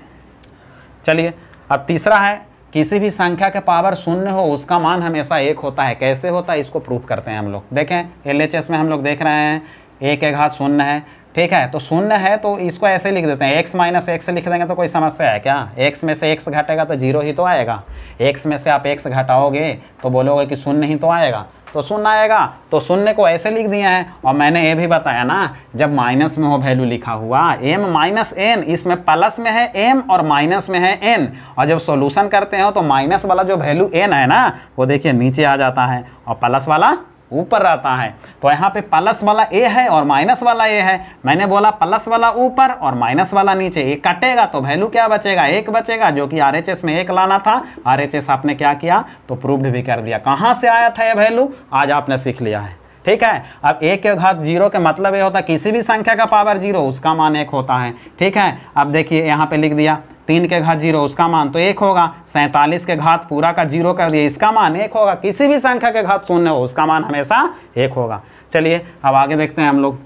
चलिए अब तीसरा है, किसी भी संख्या के पावर 0 हो उसका मान हमेशा 1 होता है। कैसे होता है इसको प्रूफ करते हैं हम लोग। देखें LHS में हम लोग देख रहे हैं 1 के घात 0 है। ठीक है, तो 0 है तो इसको ऐसे लिख देते हैं, x माइनस एक्स लिख देंगे तो कोई समस्या है क्या? x में से x घटेगा तो 0 ही तो आएगा। x में से आप x घटाओगे तो बोलोगे कि 0 ही तो आएगा, तो 0 आएगा। तो 0 को ऐसे लिख दिए हैं। और मैंने ये भी बताया ना, जब माइनस में हो वैल्यू लिखा हुआ m माइनस n, इसमें प्लस में है m और माइनस में है n, और जब सॉल्यूशन करते हो तो माइनस वाला जो वैल्यू n है ना वो देखिए नीचे आ जाता है और प्लस वाला ऊपर रहता है। तो यहाँ पे प्लस वाला a है और माइनस वाला a है। मैंने बोला प्लस वाला ऊपर और माइनस वाला नीचे, एक कटेगा तो वैल्यू क्या बचेगा? 1 बचेगा, जो कि RHS में 1 लाना था। RHS आपने क्या किया? तो प्रूव्ड भी कर दिया। कहाँ से आया था ये वैल्यू? आज आपने सीख लिया है। ठीक है, अब 1 के घात 0 के मतलब ये होता है किसी भी संख्या का पावर 0 उसका मान 1 होता है। ठीक है, अब देखिए यहाँ पे लिख दिया 3 के घात 0 उसका मान तो 1 होगा। 47 के घात पूरा का 0 कर दिया, इसका मान 1 होगा। किसी भी संख्या के घात 0 हो उसका मान हमेशा 1 होगा। चलिए अब आगे देखते हैं हम लोग।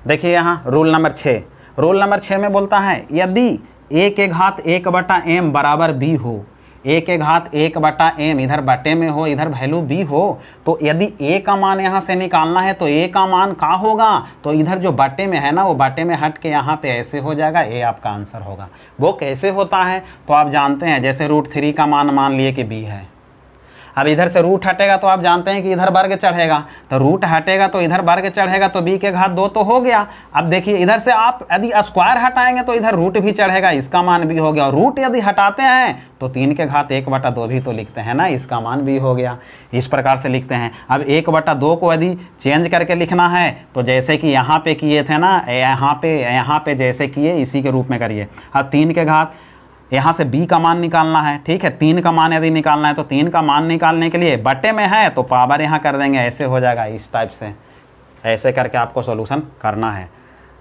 देखिए यहाँ रूल नंबर 6। रूल नंबर 6 में बोलता है यदि a के घात 1/m बराबर b हो, a के घात 1/m इधर बटे में हो, इधर वैल्यू b हो, तो यदि a का मान यहाँ से निकालना है तो a का मान क्या होगा? तो इधर जो बटे में है ना वो बटे में हट के यहाँ पे ऐसे हो जाएगा, a आपका आंसर होगा। वो कैसे होता है तो आप जानते हैं, जैसे √3 का मान लिए कि b है। अब इधर से रूट हटेगा तो आप जानते हैं कि इधर वर्ग चढ़ेगा, तो रूट हटेगा तो इधर वर्ग चढ़ेगा, तो b के घात 2 तो हो गया। अब देखिए इधर से आप यदि स्क्वायर हटाएंगे तो इधर रूट भी चढ़ेगा, इसका मान भी हो गया। और रूट यदि हटाते हैं तो 3 के घात 1/2 भी तो लिखते हैं ना, इसका मान भी हो गया। इस प्रकार से लिखते हैं। अब 1/2 को यदि चेंज करके लिखना है तो जैसे कि यहाँ पे किए थे ना, यहाँ पे जैसे किए इसी के रूप में करिए। अब 3 के घात, यहाँ से b का मान निकालना है। ठीक है, 3 का मान यदि निकालना है तो 3 का मान निकालने के लिए बटे में है तो पावर यहाँ कर देंगे, ऐसे हो जाएगा। इस टाइप से ऐसे करके आपको सॉल्यूशन करना है।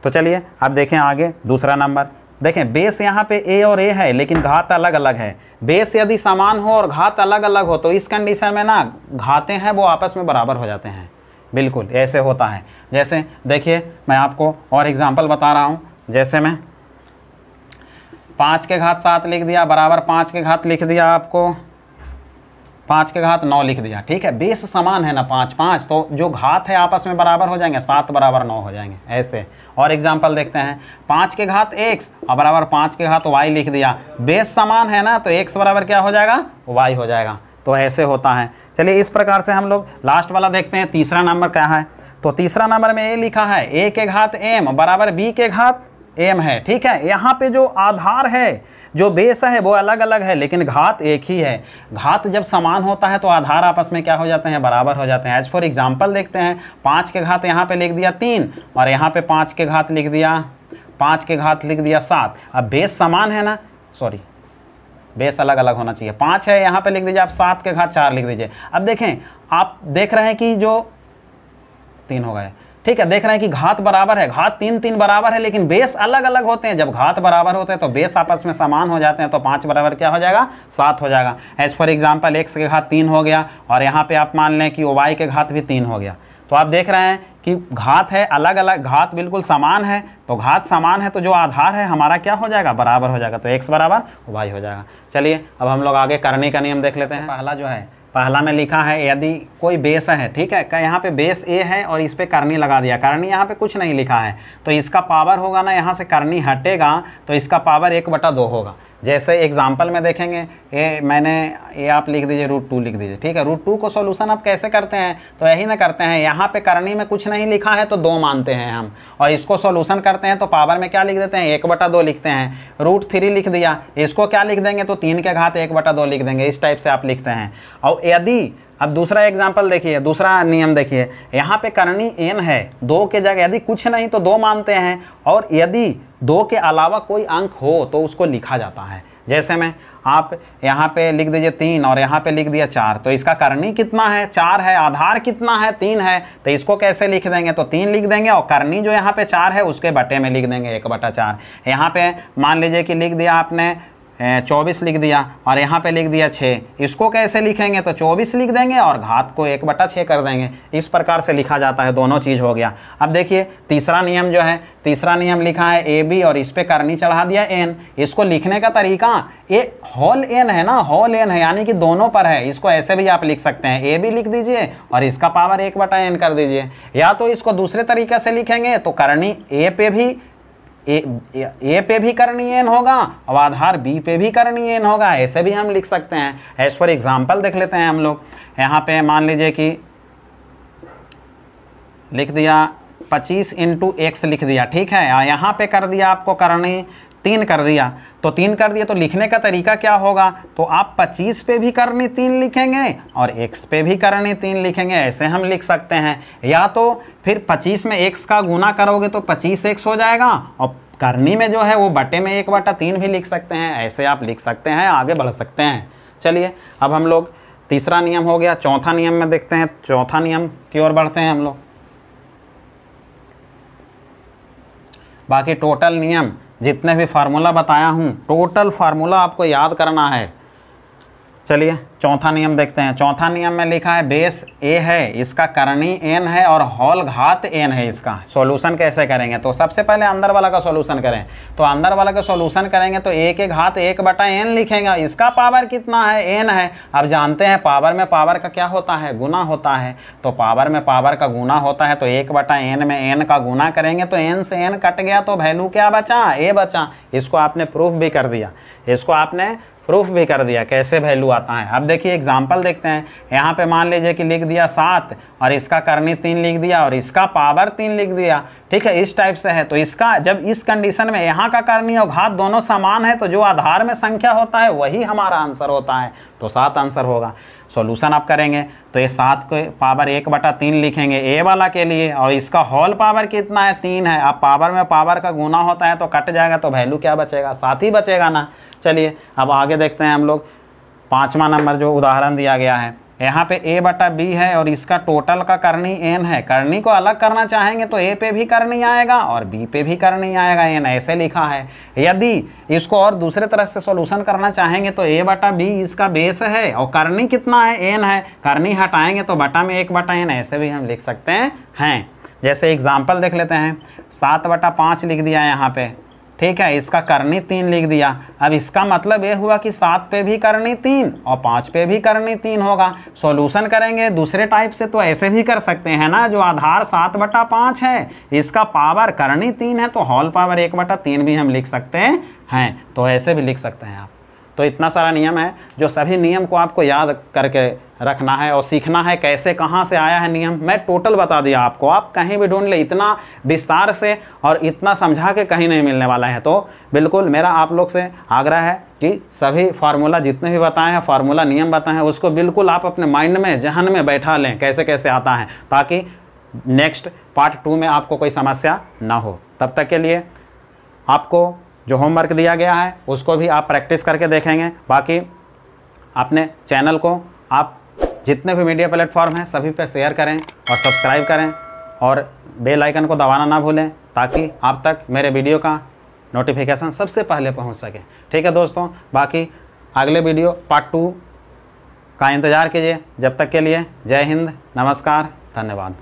तो चलिए अब देखें आगे दूसरा नंबर। देखें बेस यहाँ पे a और a है लेकिन घात अलग अलग है। बेस यदि समान हो और घात अलग अलग हो तो इस कंडीशन में ना घातें हैं वो आपस में बराबर हो जाते हैं। बिल्कुल ऐसे होता है। जैसे देखिए मैं आपको और एग्जाम्पल बता रहा हूँ। जैसे मैं 5 के घात 7 लिख दिया बराबर 5 के घात लिख दिया, आपको 5 के घात 9 लिख दिया। ठीक है, बेस समान है ना 5 5, तो जो घात है आपस में बराबर हो जाएंगे, 7 बराबर 9 हो जाएंगे ऐसे। और एग्जांपल देखते हैं, 5 के घात x और बराबर 5 के घात y लिख दिया। बेस समान है ना तो x बराबर क्या हो जाएगा? y हो जाएगा। तो ऐसे होता है। चलिए इस प्रकार से हम लोग लास्ट वाला देखते हैं, तीसरा नंबर क्या है। तो तीसरा नंबर में ये लिखा है a के घात m बराबर b के घात एम है, ठीक है। यहाँ पे जो आधार है, जो बेस है, वो अलग अलग है, लेकिन घात एक ही है। घात जब समान होता है तो आधार आपस में क्या हो जाते हैं, बराबर हो जाते हैं। एज फॉर एग्जाम्पल देखते हैं, 5 के घात यहाँ पे लिख दिया 3 और यहाँ पे 5 के घात लिख दिया 7। अब बेस समान है ना, सॉरी बेस अलग अलग होना चाहिए। 5 है, यहाँ पे लिख दीजिए आप 7 के घात 4 लिख दीजिए। अब देखें, आप देख रहे हैं कि जो 3 हो गए, ठीक है, देख रहे हैं कि घात बराबर है, घात 3 बराबर है, लेकिन बेस अलग अलग होते हैं। जब घात बराबर होते हैं तो बेस आपस में समान हो जाते हैं, तो 5 बराबर क्या हो जाएगा, 7 हो जाएगा। एज फॉर एग्जाम्पल x के घात 3 हो गया और यहाँ पे आप मान लें कि y के घात भी 3 हो गया। तो आप देख रहे हैं कि घात है अलग अलग, घात बिल्कुल समान है, तो घात समान है तो जो आधार है हमारा क्या हो जाएगा, बराबर हो जाएगा, तो x बराबर y हो जाएगा। चलिए अब हम लोग आगे करनी का नियम देख लेते हैं। पहला जो है, पहला में लिखा है यदि कोई बेस है, ठीक है, यहाँ पे बेस a है और इस पे करनी लगा दिया, करनी यहाँ पे कुछ नहीं लिखा है, तो इसका पावर होगा ना, यहाँ से करनी हटेगा तो इसका पावर 1/2 होगा। जैसे एग्जाम्पल में देखेंगे, ये आप लिख दीजिए √2 लिख दीजिए, ठीक है। √2 को सॉल्यूशन आप कैसे करते हैं, तो यही ना करते हैं, यहाँ पे करनी में कुछ नहीं लिखा है तो 2 मानते हैं हम, और इसको सॉल्यूशन करते हैं तो पावर में क्या लिख देते हैं, 1/2 लिखते हैं। √3 लिख दिया, इसको क्या लिख देंगे, तो 3 के घात 1/2 लिख देंगे, इस टाइप से आप लिखते हैं। और यदि अब दूसरा एग्जाम्पल देखिए, दूसरा नियम देखिए, यहाँ पे करनी n है, 2 के जगह यदि कुछ नहीं तो 2 मानते हैं, और यदि 2 के अलावा कोई अंक हो तो उसको लिखा जाता है। जैसे में आप यहाँ पे लिख दीजिए 3 और यहाँ पे लिख दिया 4, तो इसका करनी कितना है, 4 है, आधार कितना है, 3 है, तो इसको कैसे लिख देंगे, तो 3 लिख देंगे, और करनी जो यहाँ पे 4 है उसके बटे में लिख देंगे 1/4। यहाँ पे मान लीजिए कि लिख दिया आपने 24 लिख दिया और यहाँ पे लिख दिया 6, इसको कैसे लिखेंगे, तो 24 लिख देंगे और घात को 1/6 कर देंगे। इस प्रकार से लिखा जाता है, दोनों चीज़ हो गया। अब देखिए तीसरा नियम जो है, तीसरा नियम लिखा है AB और इस पे करनी चढ़ा दिया n। इसको लिखने का तरीका, ये होल n है ना, होल n है, यानी कि दोनों पर है, इसको ऐसे भी आप लिख सकते हैं, AB लिख दीजिए और इसका पावर 1/n कर दीजिए। या तो इसको दूसरे तरीके से लिखेंगे तो करनी A पे भी करनी n होगा और आधार B पे भी करनी n होगा, ऐसे भी हम लिख सकते हैं। एज फॉर एग्जाम्पल देख लेते हैं हम लोग, यहाँ पे मान लीजिए कि लिख दिया 25 × x लिख दिया, ठीक है, यहाँ पे कर दिया आपको करनी 3 कर दिया, तो 3 कर दिया, तो लिखने का तरीका क्या होगा, तो आप 25 पे भी करनी 3 लिखेंगे और x पे भी करनी 3 लिखेंगे, ऐसे हम लिख सकते हैं। या तो फिर 25 में x का गुना करोगे तो 25x हो जाएगा, और करनी में जो है वो बटे में 1/3 भी लिख सकते हैं, ऐसे आप लिख सकते हैं, आगे बढ़ सकते हैं। चलिए अब हम लोग तीसरा नियम हो गया, चौथा नियम में देखते हैं, चौथा नियम की ओर बढ़ते हैं हम लोग। बाकी टोटल नियम जितने भी फार्मूला बताया हूँ, टोटल फार्मूला आपको याद करना है। चलिए चौथा नियम देखते हैं। चौथा नियम में लिखा है बेस A है, इसका करनी n है और हॉल घात n है। इसका सॉल्यूशन कैसे करेंगे, तो सबसे पहले अंदर वाला का सॉल्यूशन करें। तो अंदर वाला का सॉल्यूशन करेंगे तो A के घात 1/n लिखेंगे, इसका पावर कितना है, n है। अब जानते हैं पावर में पावर का क्या होता है, गुना होता है, तो पावर में पावर का गुना होता है, तो 1/n में n का गुना करेंगे तो n से n कट गया, तो वैल्यू क्या बचा, A बचा। इसको आपने प्रूफ भी कर दिया, इसको आपने प्रूफ भी कर दिया कैसे वैल्यू आता है। अब देखिए एग्जाम्पल देखते हैं, यहाँ पे मान लीजिए कि लिख दिया 7 और इसका करनी 3 लिख दिया और इसका पावर 3 लिख दिया, ठीक है, इस टाइप से है। तो इसका जब इस कंडीशन में यहाँ का करनी और घात दोनों समान है तो जो आधार में संख्या होता है वही हमारा आंसर होता है, तो 7 आंसर होगा। सॉल्यूशन आप करेंगे तो ये 7 को पावर 1/3 लिखेंगे A वाला के लिए, और इसका होल पावर कितना है, 3 है। अब पावर में पावर का गुना होता है तो कट जाएगा, तो वैल्यू क्या बचेगा, 7 ही बचेगा ना। चलिए अब आगे देखते हैं हम लोग 5वां नंबर जो उदाहरण दिया गया है। यहाँ पे A/B है और इसका टोटल का करनी n है। करनी को अलग करना चाहेंगे तो A पे भी करनी आएगा और B पे भी करनी आएगा, n ऐसे लिखा है। यदि इसको और दूसरे तरह से सॉल्यूशन करना चाहेंगे तो A/B इसका बेस है और करनी कितना है, n है, करनी हटाएंगे तो बटा में 1/n, ऐसे भी हम लिख सकते हैं। जैसे एग्जाम्पल देख लेते हैं, 7/5 लिख दिया यहाँ पे, ठीक है, इसका करनी 3 लिख दिया। अब इसका मतलब ये हुआ कि 7 पे भी करनी 3 और 5 पे भी करनी 3 होगा। सॉल्यूशन करेंगे दूसरे टाइप से तो ऐसे भी कर सकते हैं ना, जो आधार 7/5 है, इसका पावर करनी 3 है, तो होल पावर 1/3 भी हम लिख सकते हैं, तो ऐसे भी लिख सकते हैं आप। तो इतना सारा नियम है, जो सभी नियम को आपको याद करके रखना है और सीखना है कैसे कहाँ से आया है नियम, मैं टोटल बता दिया आपको, आप कहीं भी ढूंढ ले, इतना विस्तार से और इतना समझा के कहीं नहीं मिलने वाला है। तो बिल्कुल मेरा आप लोग से आग्रह है कि सभी फार्मूला जितने भी बताए हैं, फार्मूला नियम बताए हैं, उसको बिल्कुल आप अपने माइंड में जहन में बैठा लें कैसे कैसे आता है, ताकि नेक्स्ट पार्ट 2 में आपको कोई समस्या ना हो। तब तक के लिए आपको जो होमवर्क दिया गया है उसको भी आप प्रैक्टिस करके देखेंगे। बाकी अपने चैनल को आप जितने भी मीडिया प्लेटफॉर्म हैं सभी पर शेयर करें और सब्सक्राइब करें और बेल आइकन को दबाना ना भूलें, ताकि आप तक मेरे वीडियो का नोटिफिकेशन सबसे पहले पहुंच सके। ठीक है दोस्तों, बाकी अगले वीडियो पार्ट 2 का इंतज़ार कीजिए। जब तक के लिए जय हिंद, नमस्कार, धन्यवाद।